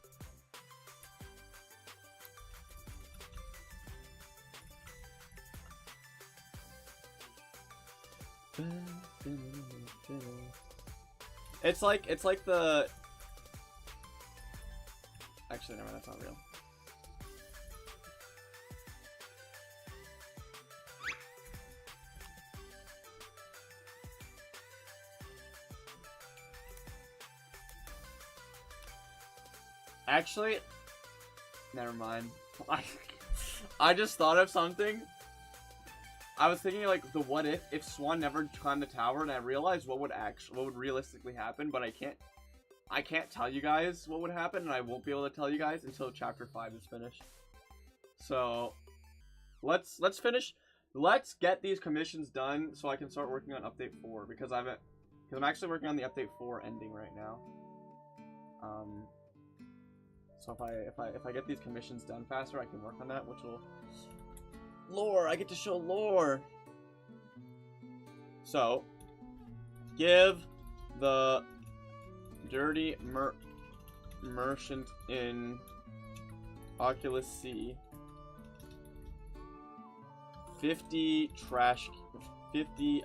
It's like the... Actually, never mind, that's not real. Actually, never mind. I just thought of something. I was thinking like the what if Swan never climbed the tower, and I realized what would realistically happen, but I can't tell you guys what would happen, and I won't be able to tell you guys until chapter 5 is finished. So let's finish. Let's get these commissions done so I can start working on update 4 because I'm actually working on the update 4 ending right now. So if I get these commissions done faster, I can work on that, which will lore. I get to show lore. So give the Dirty Merchant in Oculus C 50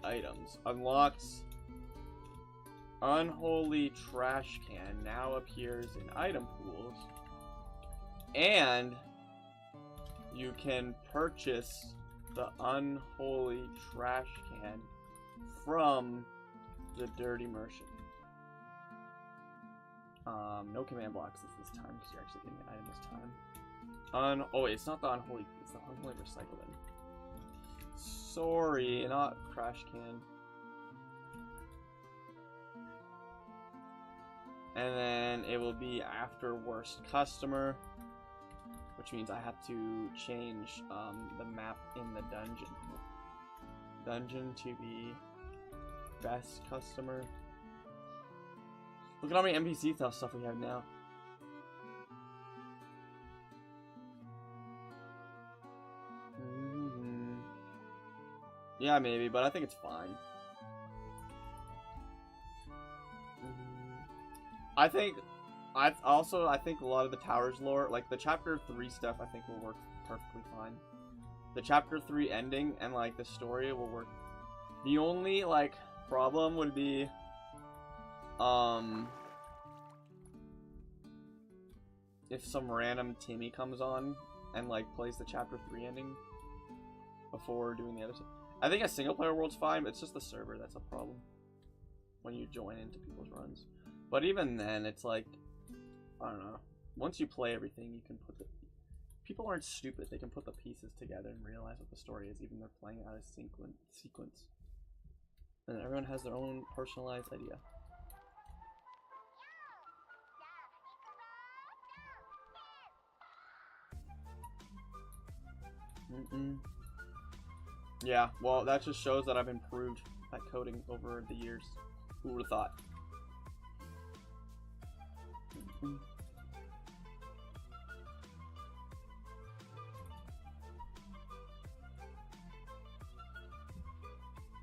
items. Unlocks Unholy Trash Can now appears in item pools. And you can purchase the Unholy Trash Can from the Dirty Merchant. No command blocks this time because you're actually getting an item this time. Oh wait, it's not the Unholy, it's the Unholy Recycling. Sorry, not Trash Can. And then it will be after worst customer, which means I have to change the map in the dungeon to be best customer. Look at how many NPC stuff we have now. Yeah, maybe, but I think it's fine. I think a lot of the towers lore, like the chapter 3 stuff, I think will work perfectly fine. The chapter 3 ending and like the story will work. The only like problem would be if some random Timmy comes on and like plays the chapter 3 ending before doing the other stuff. I think a single player world's fine, but it's just the server that's a problem when you join into people's runs. But even then, it's like, I don't know. Once you play everything, you can put the... People aren't stupid. They can put the pieces together and realize what the story is, even if they're playing out of sequence. And everyone has their own personalized idea. Yeah, well, that just shows that I've improved at coding over the years. Who would have thought?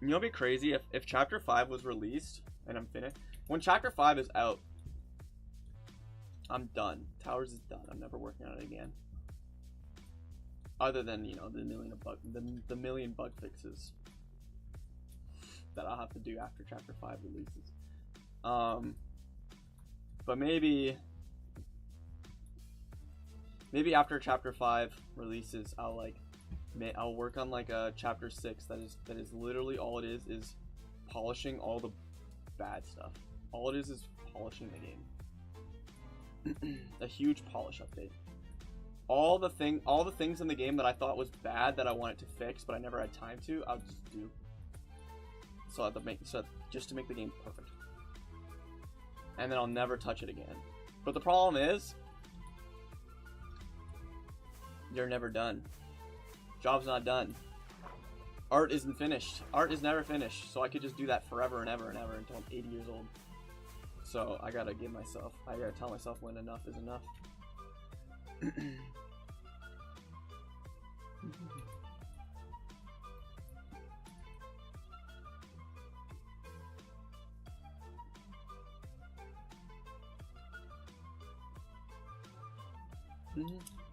You know, it'd be crazy if Chapter 5 was released and I'm finished. When Chapter 5 is out, I'm done. Towers is done. I'm never working on it again. Other than, you know, the million bug fixes that I'll have to do after Chapter 5 releases. But maybe after Chapter 5 releases, I'll work on like a Chapter 6 that is literally all it is polishing all the bad stuff. All it is polishing the game. A huge polish update. All the things in the game that I thought was bad that I wanted to fix but I never had time to, I'll just do. Just to make the game perfect. And then I'll never touch it again. But the problem is, you're never done. Job's not done. Art isn't finished. Art is never finished. So I could just do that forever and ever and ever until I'm 80 years old. So I gotta tell myself when enough is enough.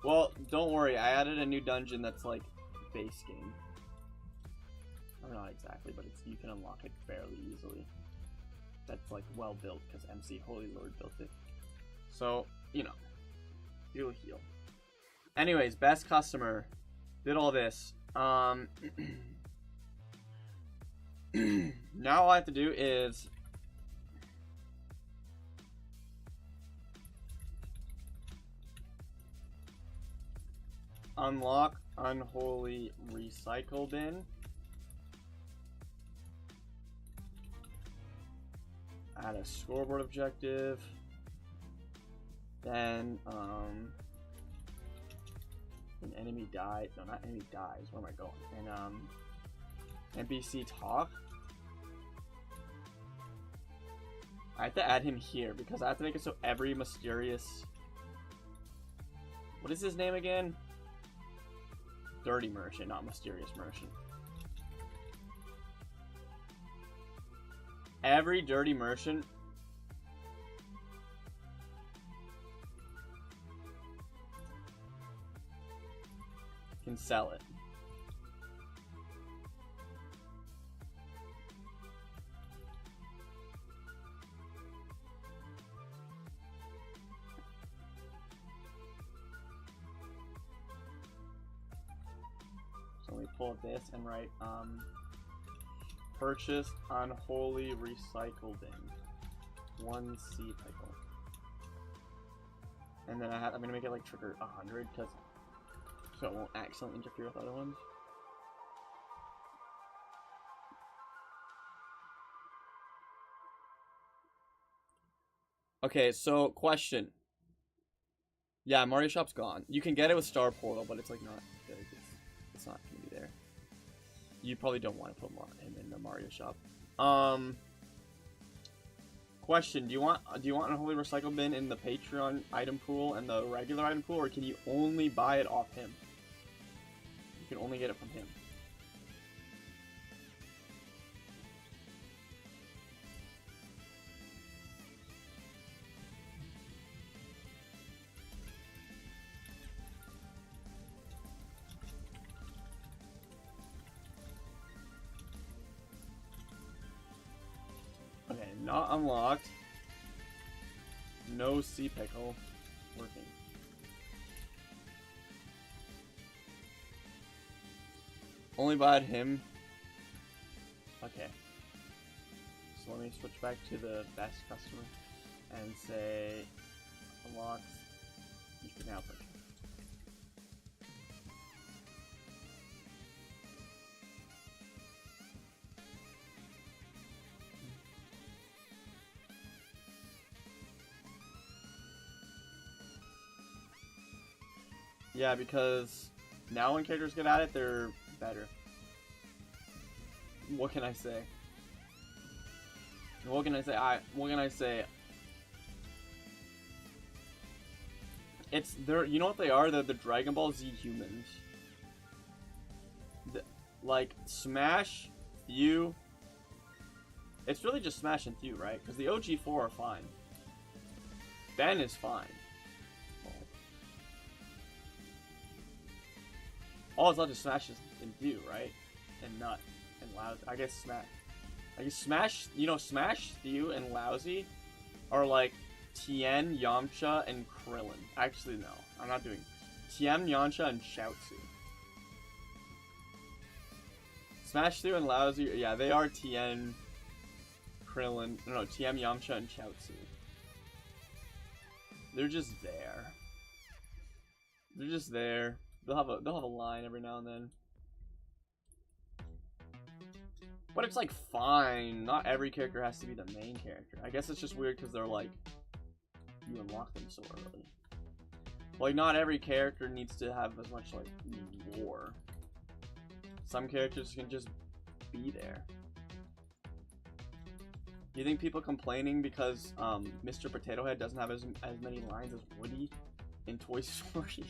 Well, don't worry. I added a new dungeon that's like base game. Or not exactly, but you can unlock it fairly easily. That's like well built because MC Holy Lord built it. So, you know, you'll heal. Anyways, best customer did all this. Now all I have to do is unlock unholy recycle bin. Add a scoreboard objective. Then an enemy died. No, not enemy dies. Where am I going? And NPC talk. I have to add him here because I have to make it so every mysterious. What is his name again? Dirty merchant, not mysterious merchant. Every dirty merchant can sell it. So we pull this and write purchase unholy recycle bin 1 C pickle. And then I'm gonna make it like trigger 100 because so it won't accidentally interfere with other ones. Okay, so question. Yeah, Mario Shop's gone. You can get it with Star Portal, but it's like not good. It's not gonna be there. You probably don't want to put him in the Mario Shop. Question: Do you want Unholy Recycle Bin in the Patreon item pool and the regular item pool, or can you only buy it off him? You can only get it from him. Okay, not unlocked. No sea pickle working. Only bought him. Okay. So let me switch back to the best customer and say unlocks. You can now purchase. Yeah, because now when characters get at it, they're better. What can I say? What can I say? What can I say? They're, you know what they are? They're the Dragon Ball Z humans. Like, Smash, Thew. It's really just Smash and Thew, right? Because the OG4 are fine. Ben is fine. All it's left is Smash and Thew, right? And Nut and Lousy. I guess Smash, you know, Smash, Thew, and Lousy are like Tien, Yamcha, and Krillin. Actually, no. I'm not doing Tien, Yamcha, and Chaozu. Smash, Thew, and Lousy, yeah, they are Tien, Krillin, no, Tien, Yamcha, and Chaozu. They're just there. They're just there. They'll have a line every now and then. But it's like fine. Not every character has to be the main character. I guess it's just weird because they're like, you unlock them so early. Like not every character needs to have as much like lore. Some characters can just be there. You think people complaining because Mr. Potato Head doesn't have as many lines as Woody in Toy Story?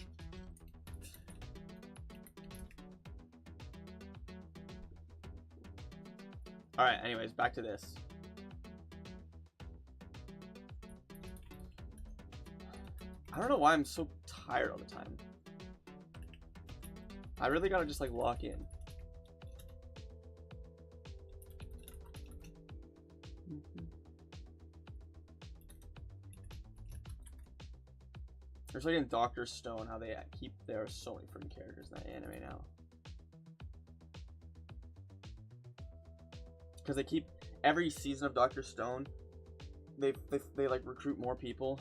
Alright, anyways, back to this. I don't know why I'm so tired all the time. I really gotta just like lock in. There's like in Dr. Stone how they keep, there are so many freaking characters in that anime now. Because they keep, every season of Dr. Stone, they like recruit more people.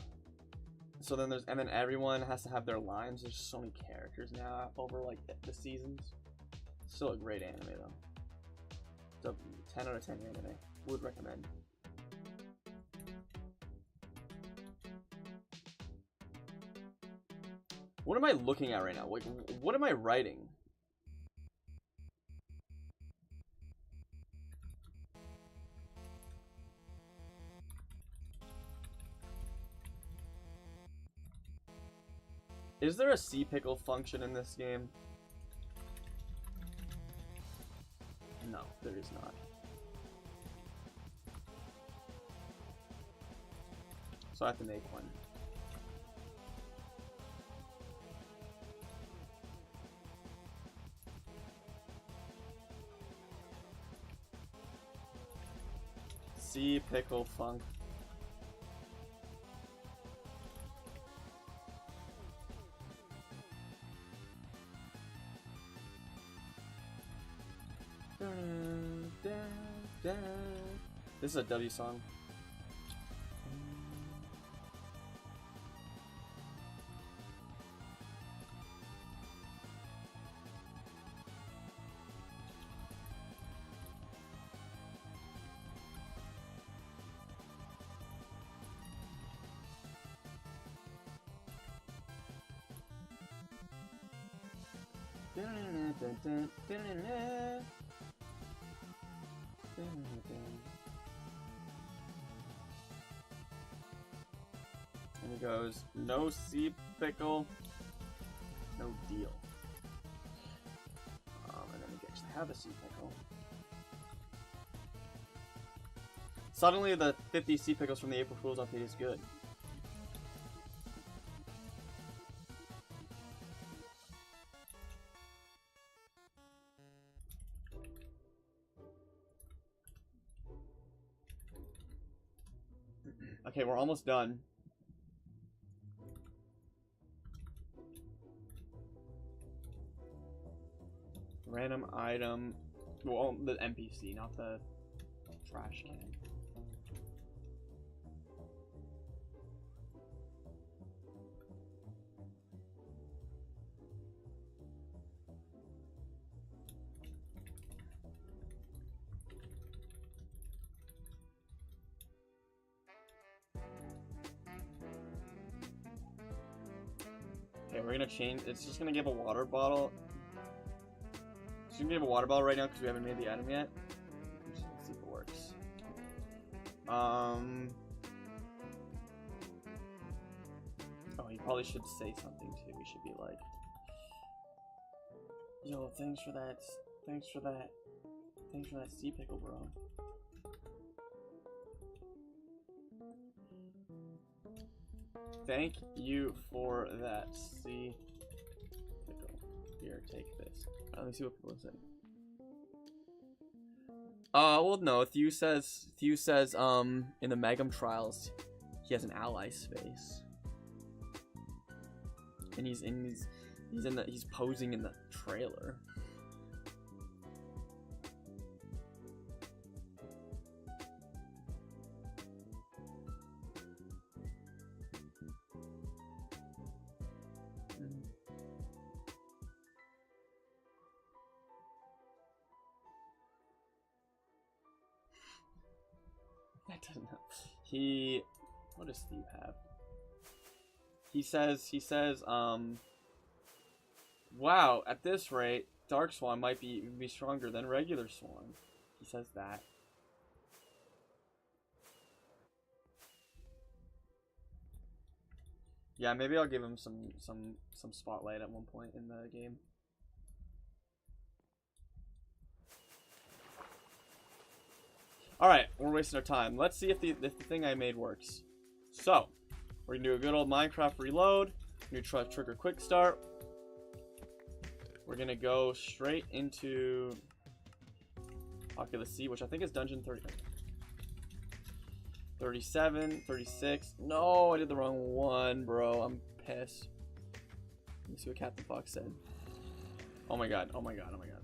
So then and then everyone has to have their lines. There's so many characters now over like the seasons. Still a great anime though. It's a 10 out of 10 anime. Would recommend. What am I looking at right now? Like, what am I writing? Is there a sea pickle function in this game? No, there is not. So I have to make one. Sea pickle funk. This is a W song. And it goes, no sea pickle, no deal. And then we actually have a sea pickle. Suddenly the 50 sea pickles from the April Fool's update is good. Okay, we're almost done. Random item. Well, the NPC, not the trash can. Okay, we're gonna change. It's just gonna give a water bottle. It's gonna give a water bottle right now because we haven't made the item yet. Let's see if it works. Oh, you probably should say something too. We should be like, "Yo, thanks for that. Thanks for that. Thanks for that sea pickle, bro." Thank you for that sea pickle. Here, take this. Let me see what people are saying. Well, no. Thew says, in the Megam trials, he has an ally space, and he's posing in the trailer. That doesn't help. What does Steve have? He says, wow, at this rate, Dark Swan might be stronger than regular Swan. He says that. Yeah, maybe I'll give him some spotlight at one point in the game. Alright, we're wasting our time. Let's see if the thing I made works. So, we're gonna do a good old Minecraft reload. New trigger quick start. We're gonna go straight into Oculus Sea, which I think is dungeon 30. 37, 36. No, I did the wrong one, bro. I'm pissed. Let me see what Captain Fox said. Oh my god, oh my god, oh my god.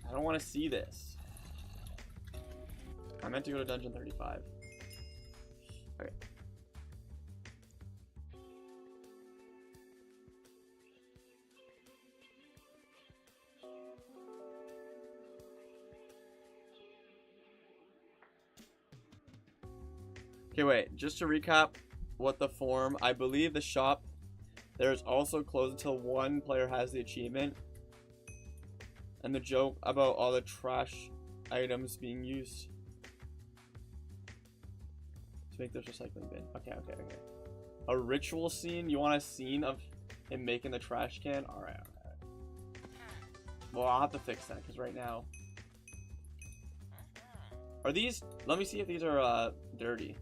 I don't want to see this. I meant to go to dungeon 35. Okay. Okay, wait. Just to recap what the form, I believe the shop there is also closed until one player has the achievement. And the joke about all the trash items being used to make this recycling bin. Okay. A ritual scene? You want a scene of him making the trash can? Alright. Well, I'll have to fix that, because right now... Are these... Let me see if these are, dirty.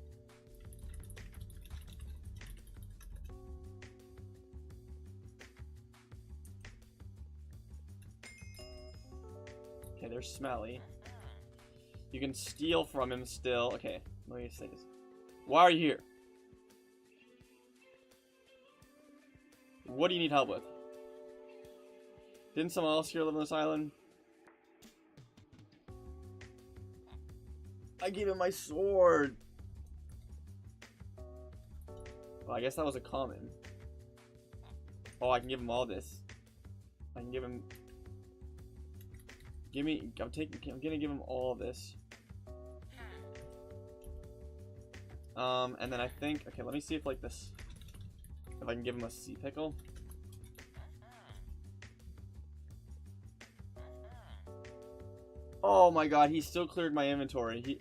Okay, they're smelly. You can steal from him still. Okay, let me say this. Why are you here? What do you need help with? Didn't someone else here live on this island? I gave him my sword. Well, I guess that was a common. Oh, I can give him all this. I can give him... I'm gonna give him all this. And then I think... Okay, let me see if, like, this... If I can give him a sea pickle. Oh my god, he still cleared my inventory.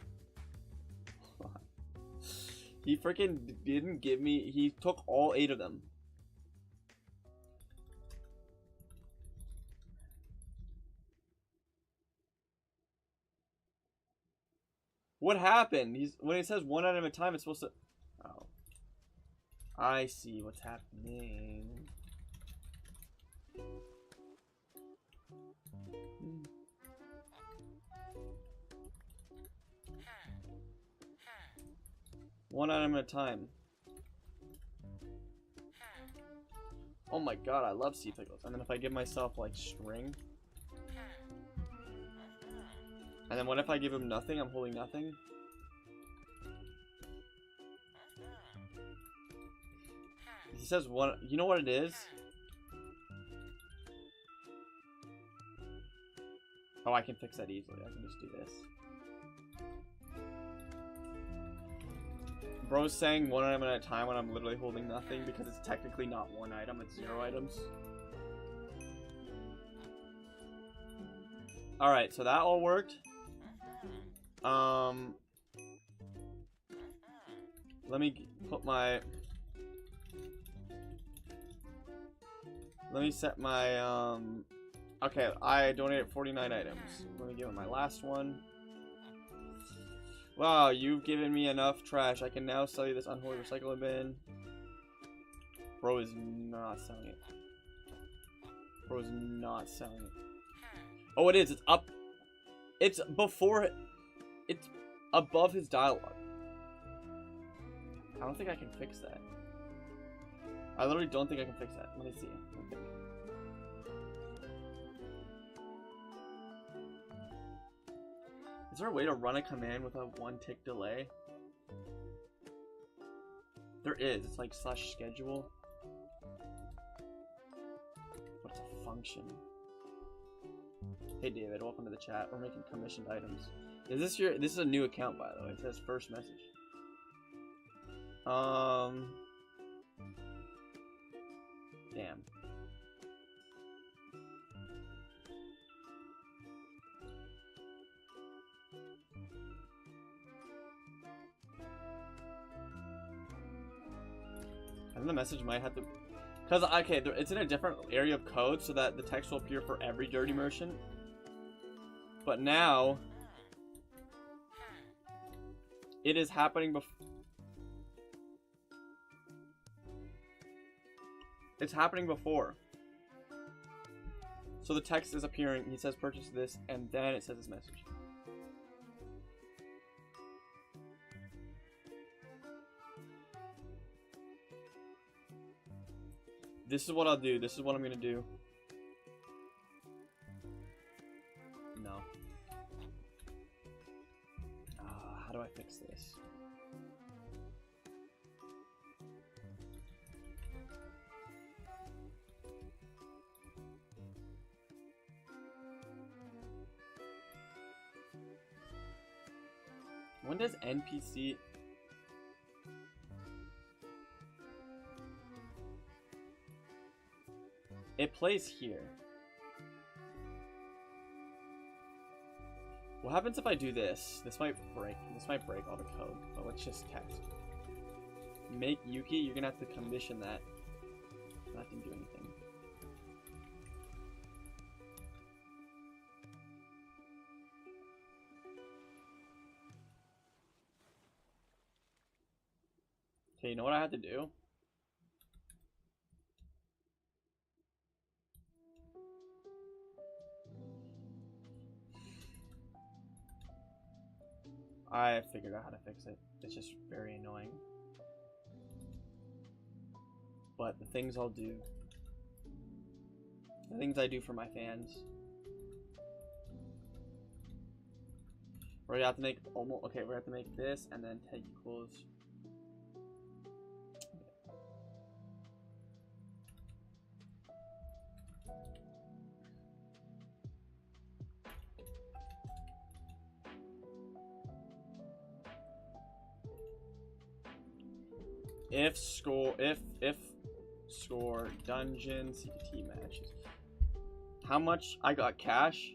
He freaking didn't give me... He took all 8 of them. What happened? When it says 1 item at a time, it's supposed to... Oh. I see what's happening. One item at a time. Oh my god, I love sea pickles. And then if I give myself, like, string... And then what if I give him nothing? I'm holding nothing. He says one. You know what it is? Oh, I can fix that easily. I can just do this. Bro's saying one item at a time when I'm literally holding nothing because it's technically not one item, it's 0 items. Alright, so that all worked. Let me put my... Let me set my, okay, I donated 49 items. Let me give it my last one. Wow, you've given me enough trash. I can now sell you this unholy recycling bin. Bro is not selling it. Bro is not selling it. Oh, it is. It's up. It's before. It's above his dialogue. I don't think I can fix that. I literally don't think I can fix that. Let me see. Let me think. Is there a way to run a command with a 1 tick delay? There is. It's like /schedule. But it's a function. Hey David, welcome to the chat. We're making commissioned items. Is this your... This is a new account, by the way. It says first message. Damn. I think the message might have to... Because, okay, it's in a different area of code so that the text will appear for every dirty merchant. But now... It is happening before... It's happening before. So the text is appearing, he says purchase this, and then it says this message. This is what I'll do. This is what I'm gonna do. No. How do I fix this? When does NPC... It plays here. What happens if I do this? This might break all the code, but let's just text. Make Yuki, you're gonna have to commission that. That didn't do anything. Okay, you know what I had to do? I figured out how to fix it. It's just very annoying. But the things I'll do. The things I do for my fans. We're gonna have to make almost... Okay, we're gonna have to make this and then tag equals... If score dungeon CPT matches. How much I got cash?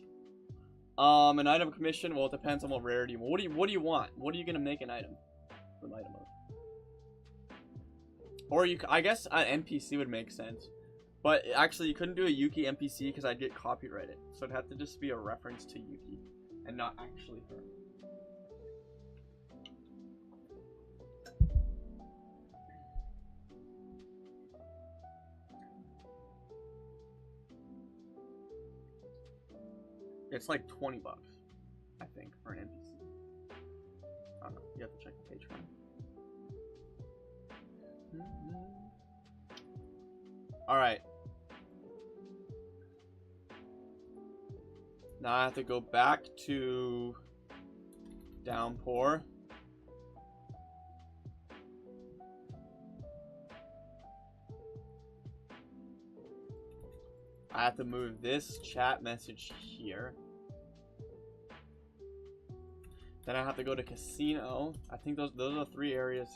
An item commission. Well, it depends on what rarity. What do you want? What are you gonna make an item? An item of? Or you, I guess an NPC would make sense. But actually, you couldn't do a Yuki NPC because I'd get copyrighted. So it'd have to just be a reference to Yuki and not actually her. It's like 20 bucks, I think, for an NPC. I don't know. You have to check the Patreon. Alright. Now I have to go back to Downpour. I have to move this chat message here. Then I have to go to Casino. I think those are the 3 areas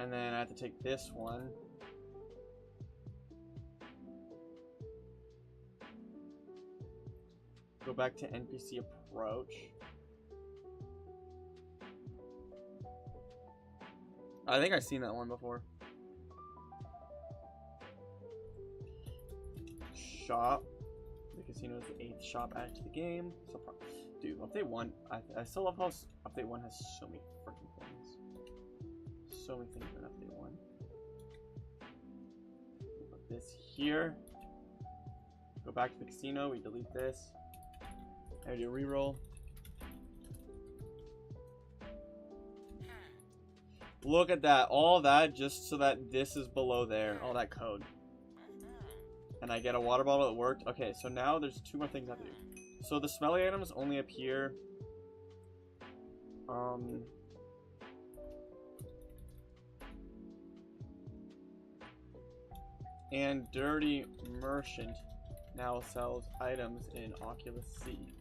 And then I have to take this one. Go back to NPC approach. I think I've seen that one before. Shop. The casino is the 8th shop added to the game. So, dude, update 1. I still love how update 1 has so many freaking things. So many things in update 1. We'll put this here. Go back to the casino. We delete this. I do a reroll. Look at that. All that just so that this is below there. All that code. And I get a water bottle that worked. Okay, so now there's 2 more things I have to do. So the smelly items only appear. And Dirty Merchant now sells items in Oculus C.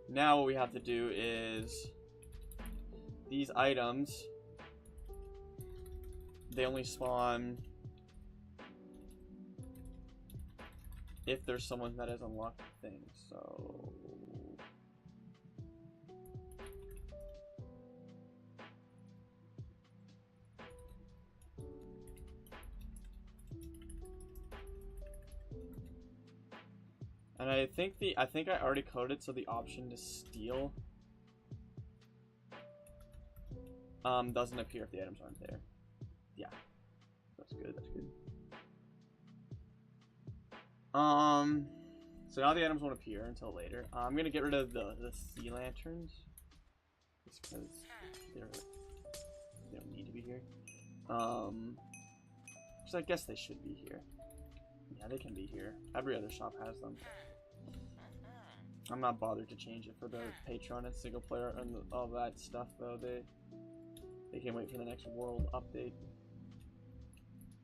Now what we have to do is these items, they only spawn if there's someone that has unlocked the thing. So and I think I already coded so the option to steal doesn't appear if the items aren't there. Yeah. That's good, that's good. So now the items won't appear until later. I'm gonna get rid of the sea lanterns. Just because they don't need to be here. So I guess they should be here. Yeah, they can be here. Every other shop has them. I'm not bothered to change it for the Patreon and single player and all that stuff though. They can wait for the next world update.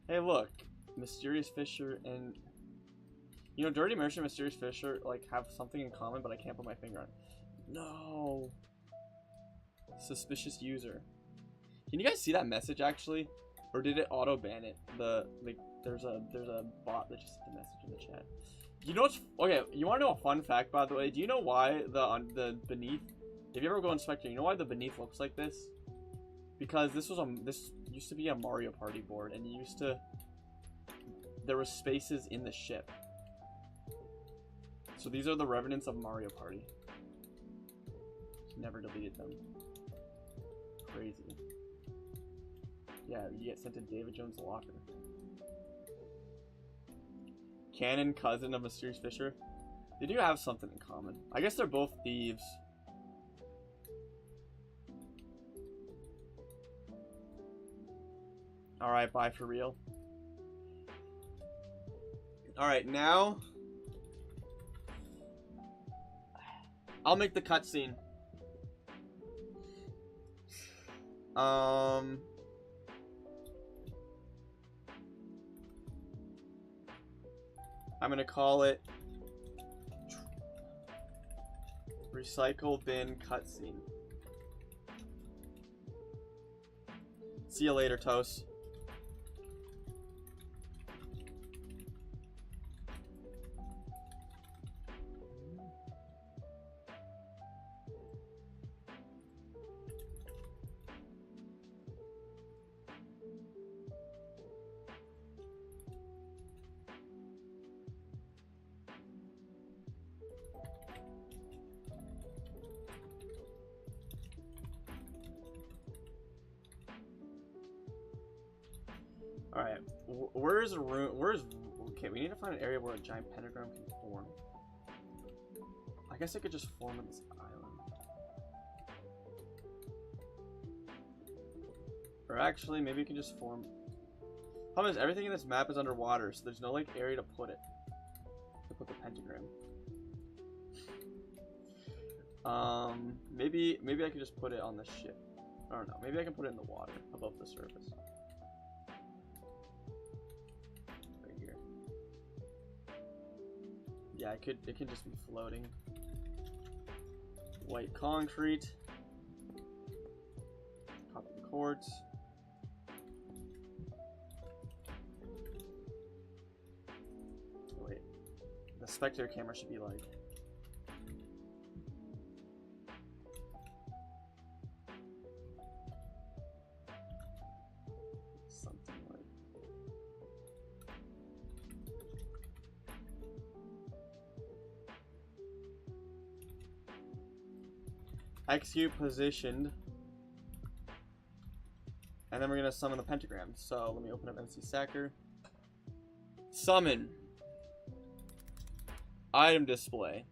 Hey look, Mysterious Fisher and you know, Dirty Merchant and Mysterious Fisher like have something in common, but I can't put my finger on it. No. Suspicious user. Can you guys see that message actually? Or did it auto ban it? There's a bot that just sent the message in the chat. You know what's okay? You want to know a fun fact, by the way? Do you know why the beneath? If you ever go inspect it, you know why the beneath looks like this? Because this used to be a Mario Party board, and there were spaces in the ship. So these are the revenants of Mario Party. Never deleted them. Crazy. Yeah, you get sent to David Jones' locker. Canon cousin of Mysterious Fisher. They do have something in common. I guess they're both thieves. Alright, bye for real. Alright, now I'll make the cutscene. I'm gonna call it Recycle Bin Cutscene. See you later, Toast. Alright, where's a room? Okay, we need to find an area where a giant pentagram can form. I guess it could just form on this island. Or actually, maybe it can just form. Problem is, everything in this map is underwater, so there's no like area to put it. To put the pentagram. Maybe I could just put it on the ship. I don't know. Maybe I can put it in the water above the surface. Yeah, it can just be floating. White concrete. Copper quartz. The spectator camera should be like. Something like. Execute positioned. And then we're gonna summon the pentagram. So let me open up MC Sacker. Summon. Item display.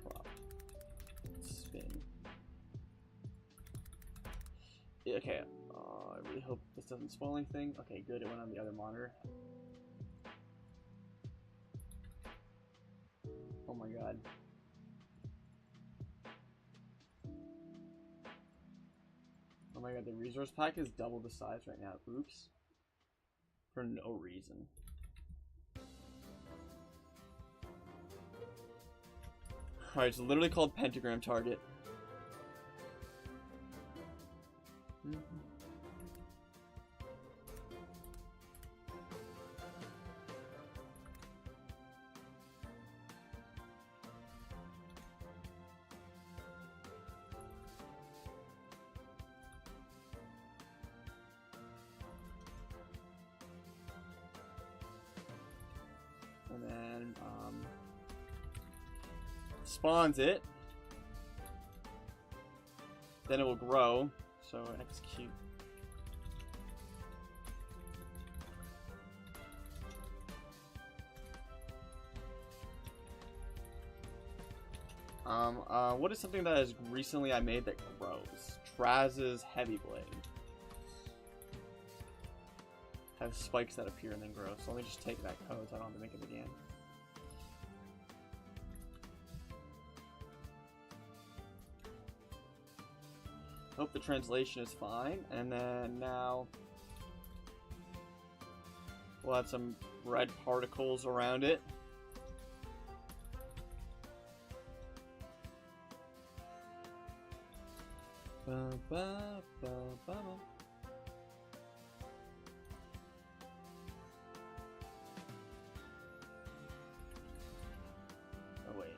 Prop. Spin. Yeah, okay. I really hope this doesn't spoil anything. Okay, good. It went on the other monitor. Oh my god. Oh my god, the resource pack is double the size right now. Oops. For no reason. Alright, it's literally called Pentagram Target. And then, spawns it. Then it will grow. So execute. What is something that is recently I made that grows? Traz's Heavy Blade. Has spikes that appear and then grow. So let me just take that code so I don't have to make it again. Hope the translation is fine. And then now we'll add some red particles around it. Ba, ba, ba, ba, ba. Oh wait.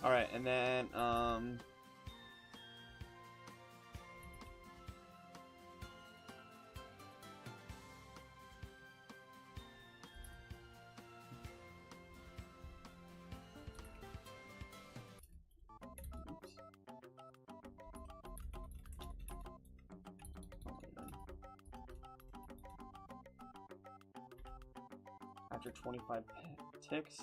All right, and then after 25 ticks.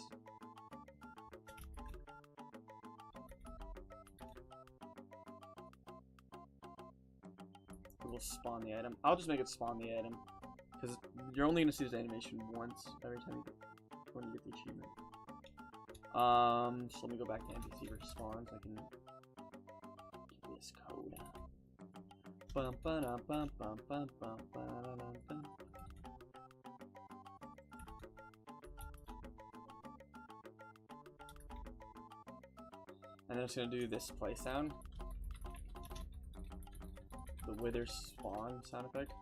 It will spawn the item. I'll just make it spawn the item. Because you're only going to see this animation once every time when you get the achievement. So let me go back to NPC for spawns. I can give this code. Bum, ba, da, bum, bum, bum, bum, ba, da, da, bum. And I'm just gonna do this play sound. The wither spawn sound effect.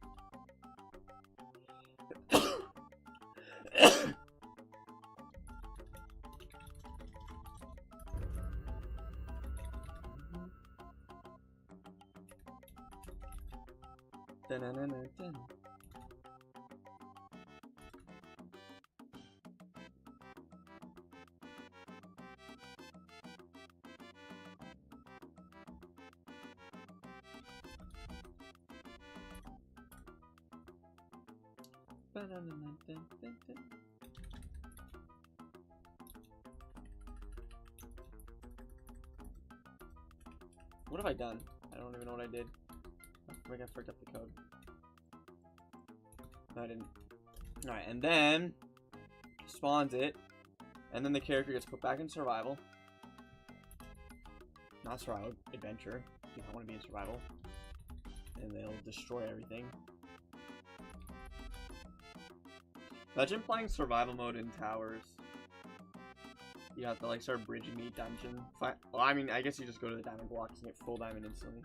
Dun-dun-dun-dun-dun. What have I done? I don't even know what I did. I think I forgot the code. No, I didn't. Alright, and then spawns it, and then the character gets put back in survival. Not survival, adventure. You don't want to be in survival. And they'll destroy everything. Imagine playing survival mode in towers. You have to like start bridging me dungeon. Well, I mean, I guess you just go to the diamond blocks and get full diamond instantly.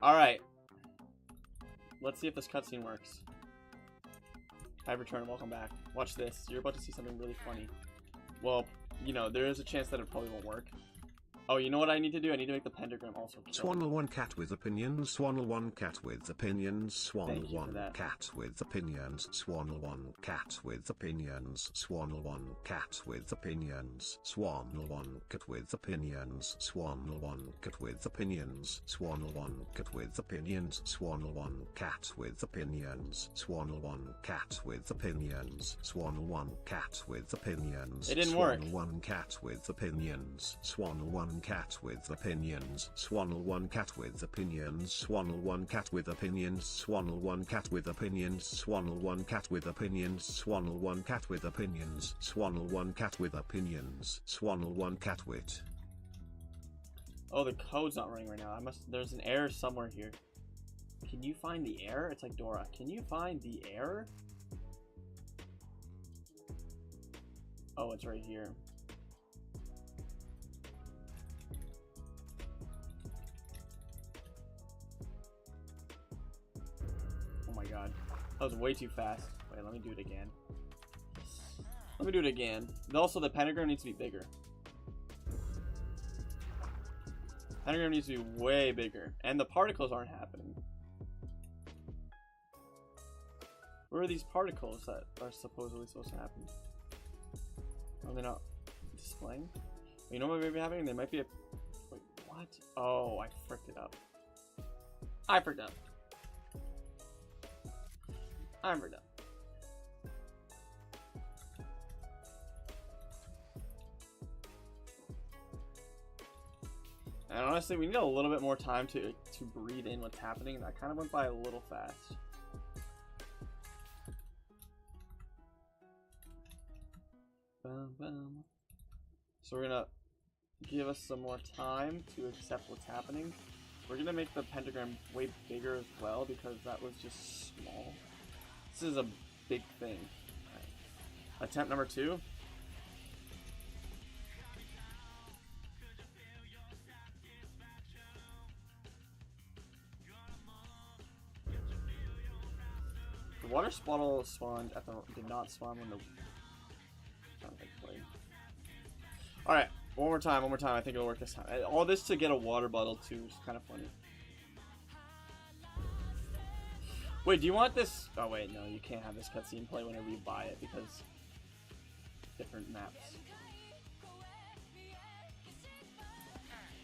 Alright. Let's see if this cutscene works. Hi, return, welcome back. Watch this. You're about to see something really funny. Well, you know, there is a chance that it probably won't work. Oh, you know what I need to do? I need to make the pentagram also. Swanel 1 cat with opinions. Swanel 1 cat with opinions. Swanel 1 cat with opinions. Swanel 1 cat with opinions. Swanel 1 cat with opinions. Swanel 1 cat with opinions. Swanel 1 cat with opinions. Swanel 1 cat with opinions. Swanel 1 cat with opinions. Swanel 1 cat with opinions. Swanel 1 cat with opinions. It didn't work. Swanel 1 cat with opinions. Swanel 1 cat with opinions. Swanel 1 cat with opinions. Swanel 1 cat with opinions. Swanel 1 cat with opinions. Swanel 1 cat with opinions. Swanel 1 cat with opinions. Swanel 1 cat with opinions. Swanel 1 cat wit. Oh, the code's not running right now. There's an error somewhere here. Can you find the error? It's like Dora. Can you find the error? Oh, it's right here. Oh my god. That was way too fast. Wait, let me do it again. Let me do it again. Also, the pentagram needs to be bigger. Pentagram needs to be way bigger. And the particles aren't happening. Where are these particles that are supposedly supposed to happen? Are they not displaying? You know what may be happening? There might be a... Wait, what? Oh, I fricked it up. I fricked up. I'm done. And honestly, we need a little bit more time to breathe in what's happening. That kind of went by a little fast. So we're gonna give us some more time to accept what's happening. We're gonna make the pentagram way bigger as well because that was just small. This is a big thing. Right. Attempt number 2. The water spottle spawned at the did not spawn when the played. Alright, one more time. I think it'll work this time. All this to get a water bottle too is kind of funny. Wait, do you want this? Oh wait, no, you can't have this cutscene play whenever you buy it because different maps.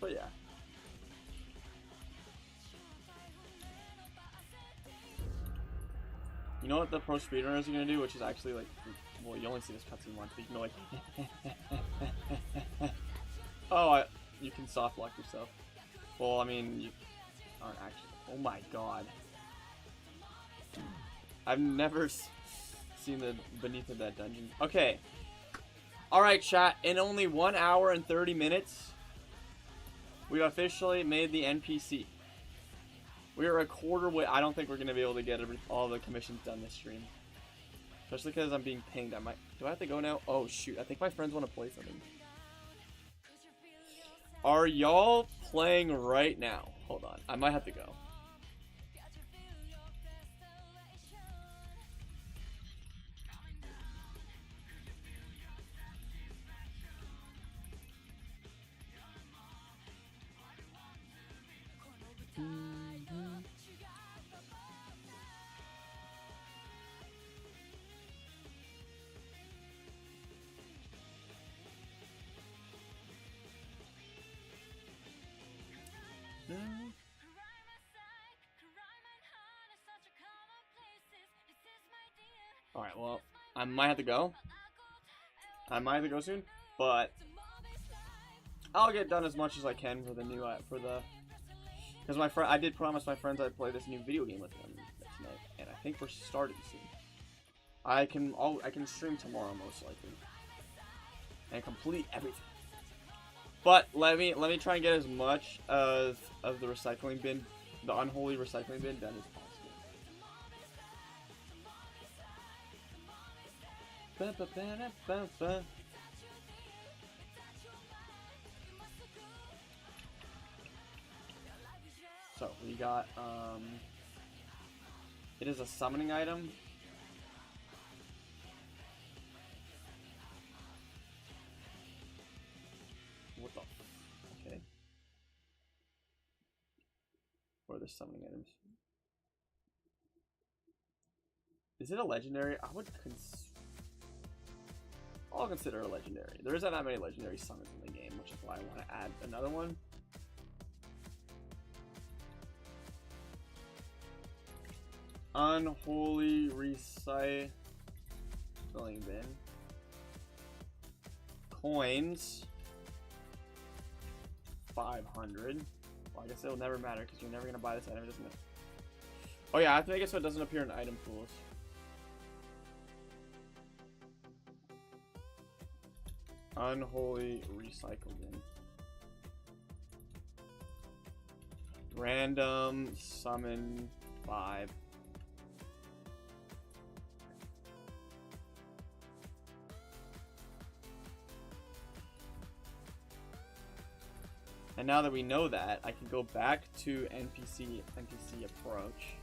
But yeah. You know what the pro speedrunners are gonna do, which is actually like, well, you only see this cutscene once, but you can go like, oh, you can soft lock yourself. Well, I mean, you aren't actually. Oh my god. I've never seen the beneath of that dungeon. Okay. Alright, chat. In only 1 hour and 30 minutes, we officially made the NPC. We are a quarter way. I don't think we're going to be able to get all the commissions done this stream. Especially because I'm being pinged. I might. Do I have to go now? Oh, shoot. I think my friends want to play something. Are y'all playing right now? Hold on. I might have to go. Alright, well, I might have to go. I might have to go soon, but I'll get done as much as I can for the new, because my friend, I did promise my friends I'd play this new video game with them tonight, and I think we're starting soon. I can stream tomorrow most likely, and complete everything. But let me try and get as much of the recycling bin, the unholy recycling bin, done as possible. So we got it is a summoning item. What the? Okay. What are the summoning items? Is it a legendary? I'll consider a legendary. There isn't that many legendary summons in the game, which is why I want to add another one. Unholy recycling bin. Coins. 500. Well, I guess it'll never matter because you're never gonna buy this item, isn't it? Oh yeah, I have to make it so it doesn't appear in item pools. Unholy recycle bin. Random summon 5. And now that we know that, I can go back to NPC approach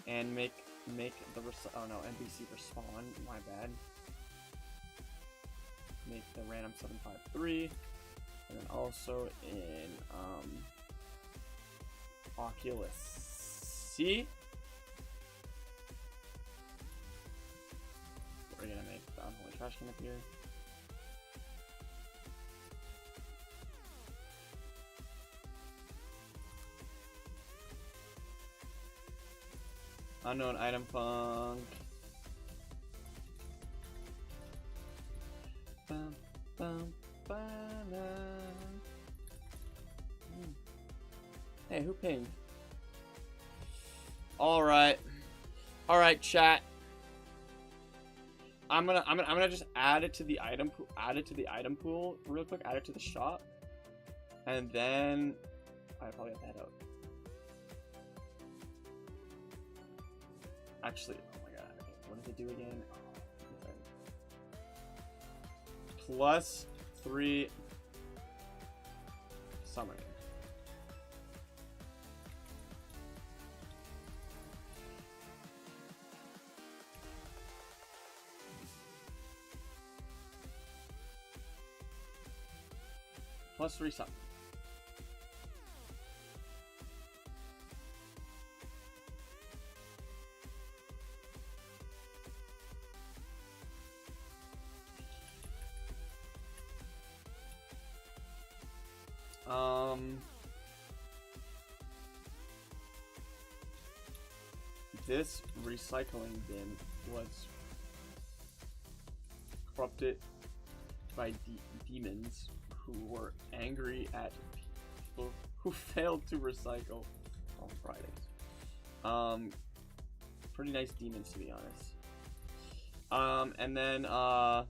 and make the NPC respawn. My bad. Make the random 753, and then also in Oculus C. We're gonna make the unholy trash can appear. Unknown item funk. Bum, bum, hey, who pinged? All right, chat. I'm gonna just add it to the item pool real quick. Add it to the shop, and then I probably have to head out. Actually, oh my god, okay, what does it do again? +3 summoning. +3 summon. This recycling bin was corrupted by demons who were angry at people who failed to recycle on Fridays. Pretty nice demons, to be honest. And then I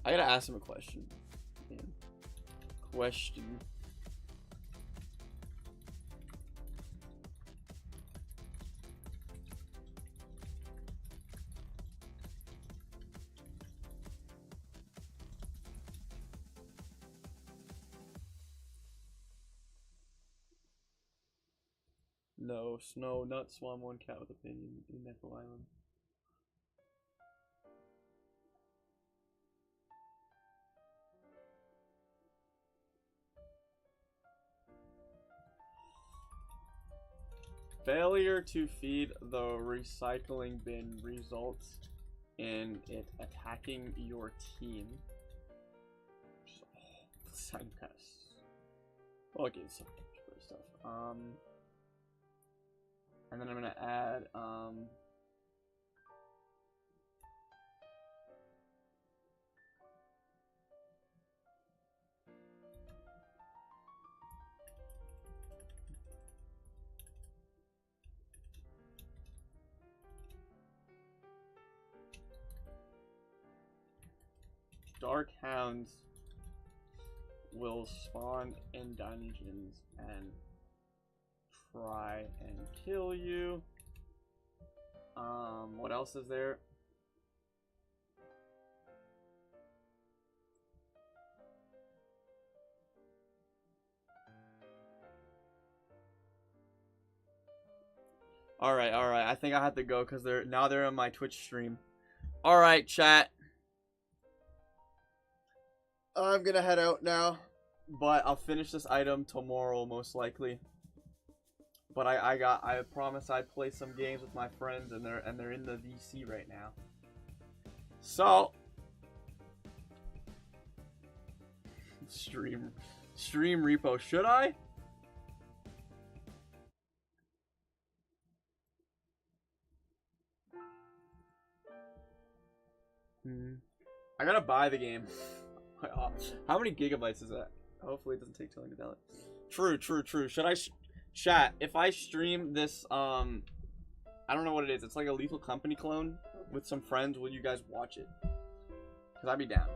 gotta ask him a question. Question. No, snow, nut, swan, one cat with opinion in Nickel Island. Failure to feed the recycling bin results in it attacking your team. Sign pass. Okay, some stuff. And then I'm gonna add dark hounds will spawn in dungeons and try and kill you. What else is there? Alright, I think I have to go because they're in my Twitch stream. Alright, chat. I'm gonna head out now. But I'll finish this item tomorrow, most likely. But I promise I'd play some games with my friends, and they're in the VC right now. So stream repo. Should I? I gotta buy the game. How many gigabytes is that? Hopefully it doesn't take too long to download. True. Should I chat? If I stream this, I don't know what it is. It's like a Lethal Company clone with some friends. Will you guys watch it? Cause I'd be down.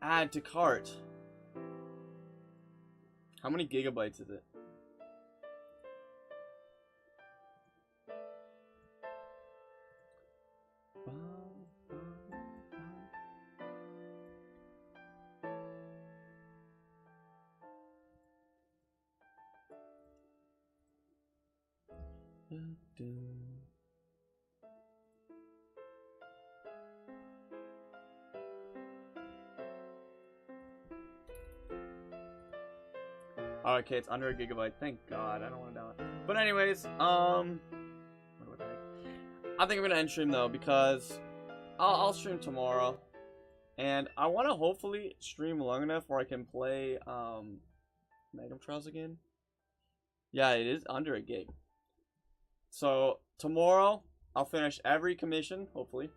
Add to cart. How many gigabytes is it? Oh, okay, it's under a gigabyte. Thank God, I don't want to download. But anyways, I think I'm gonna end stream though because I'll stream tomorrow, and I want to hopefully stream long enough where I can play Magnum Trials again. Yeah, it is under a gig. So tomorrow I'll finish every commission hopefully,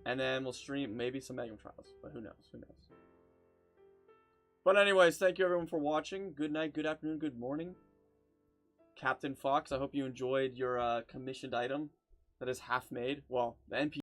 and then we'll stream maybe some Magnum Trials. But who knows? Who knows? But anyways, thank you everyone for watching. Good night, good afternoon, good morning. Captain Fox, I hope you enjoyed your commissioned item that is half made. Well, the NPC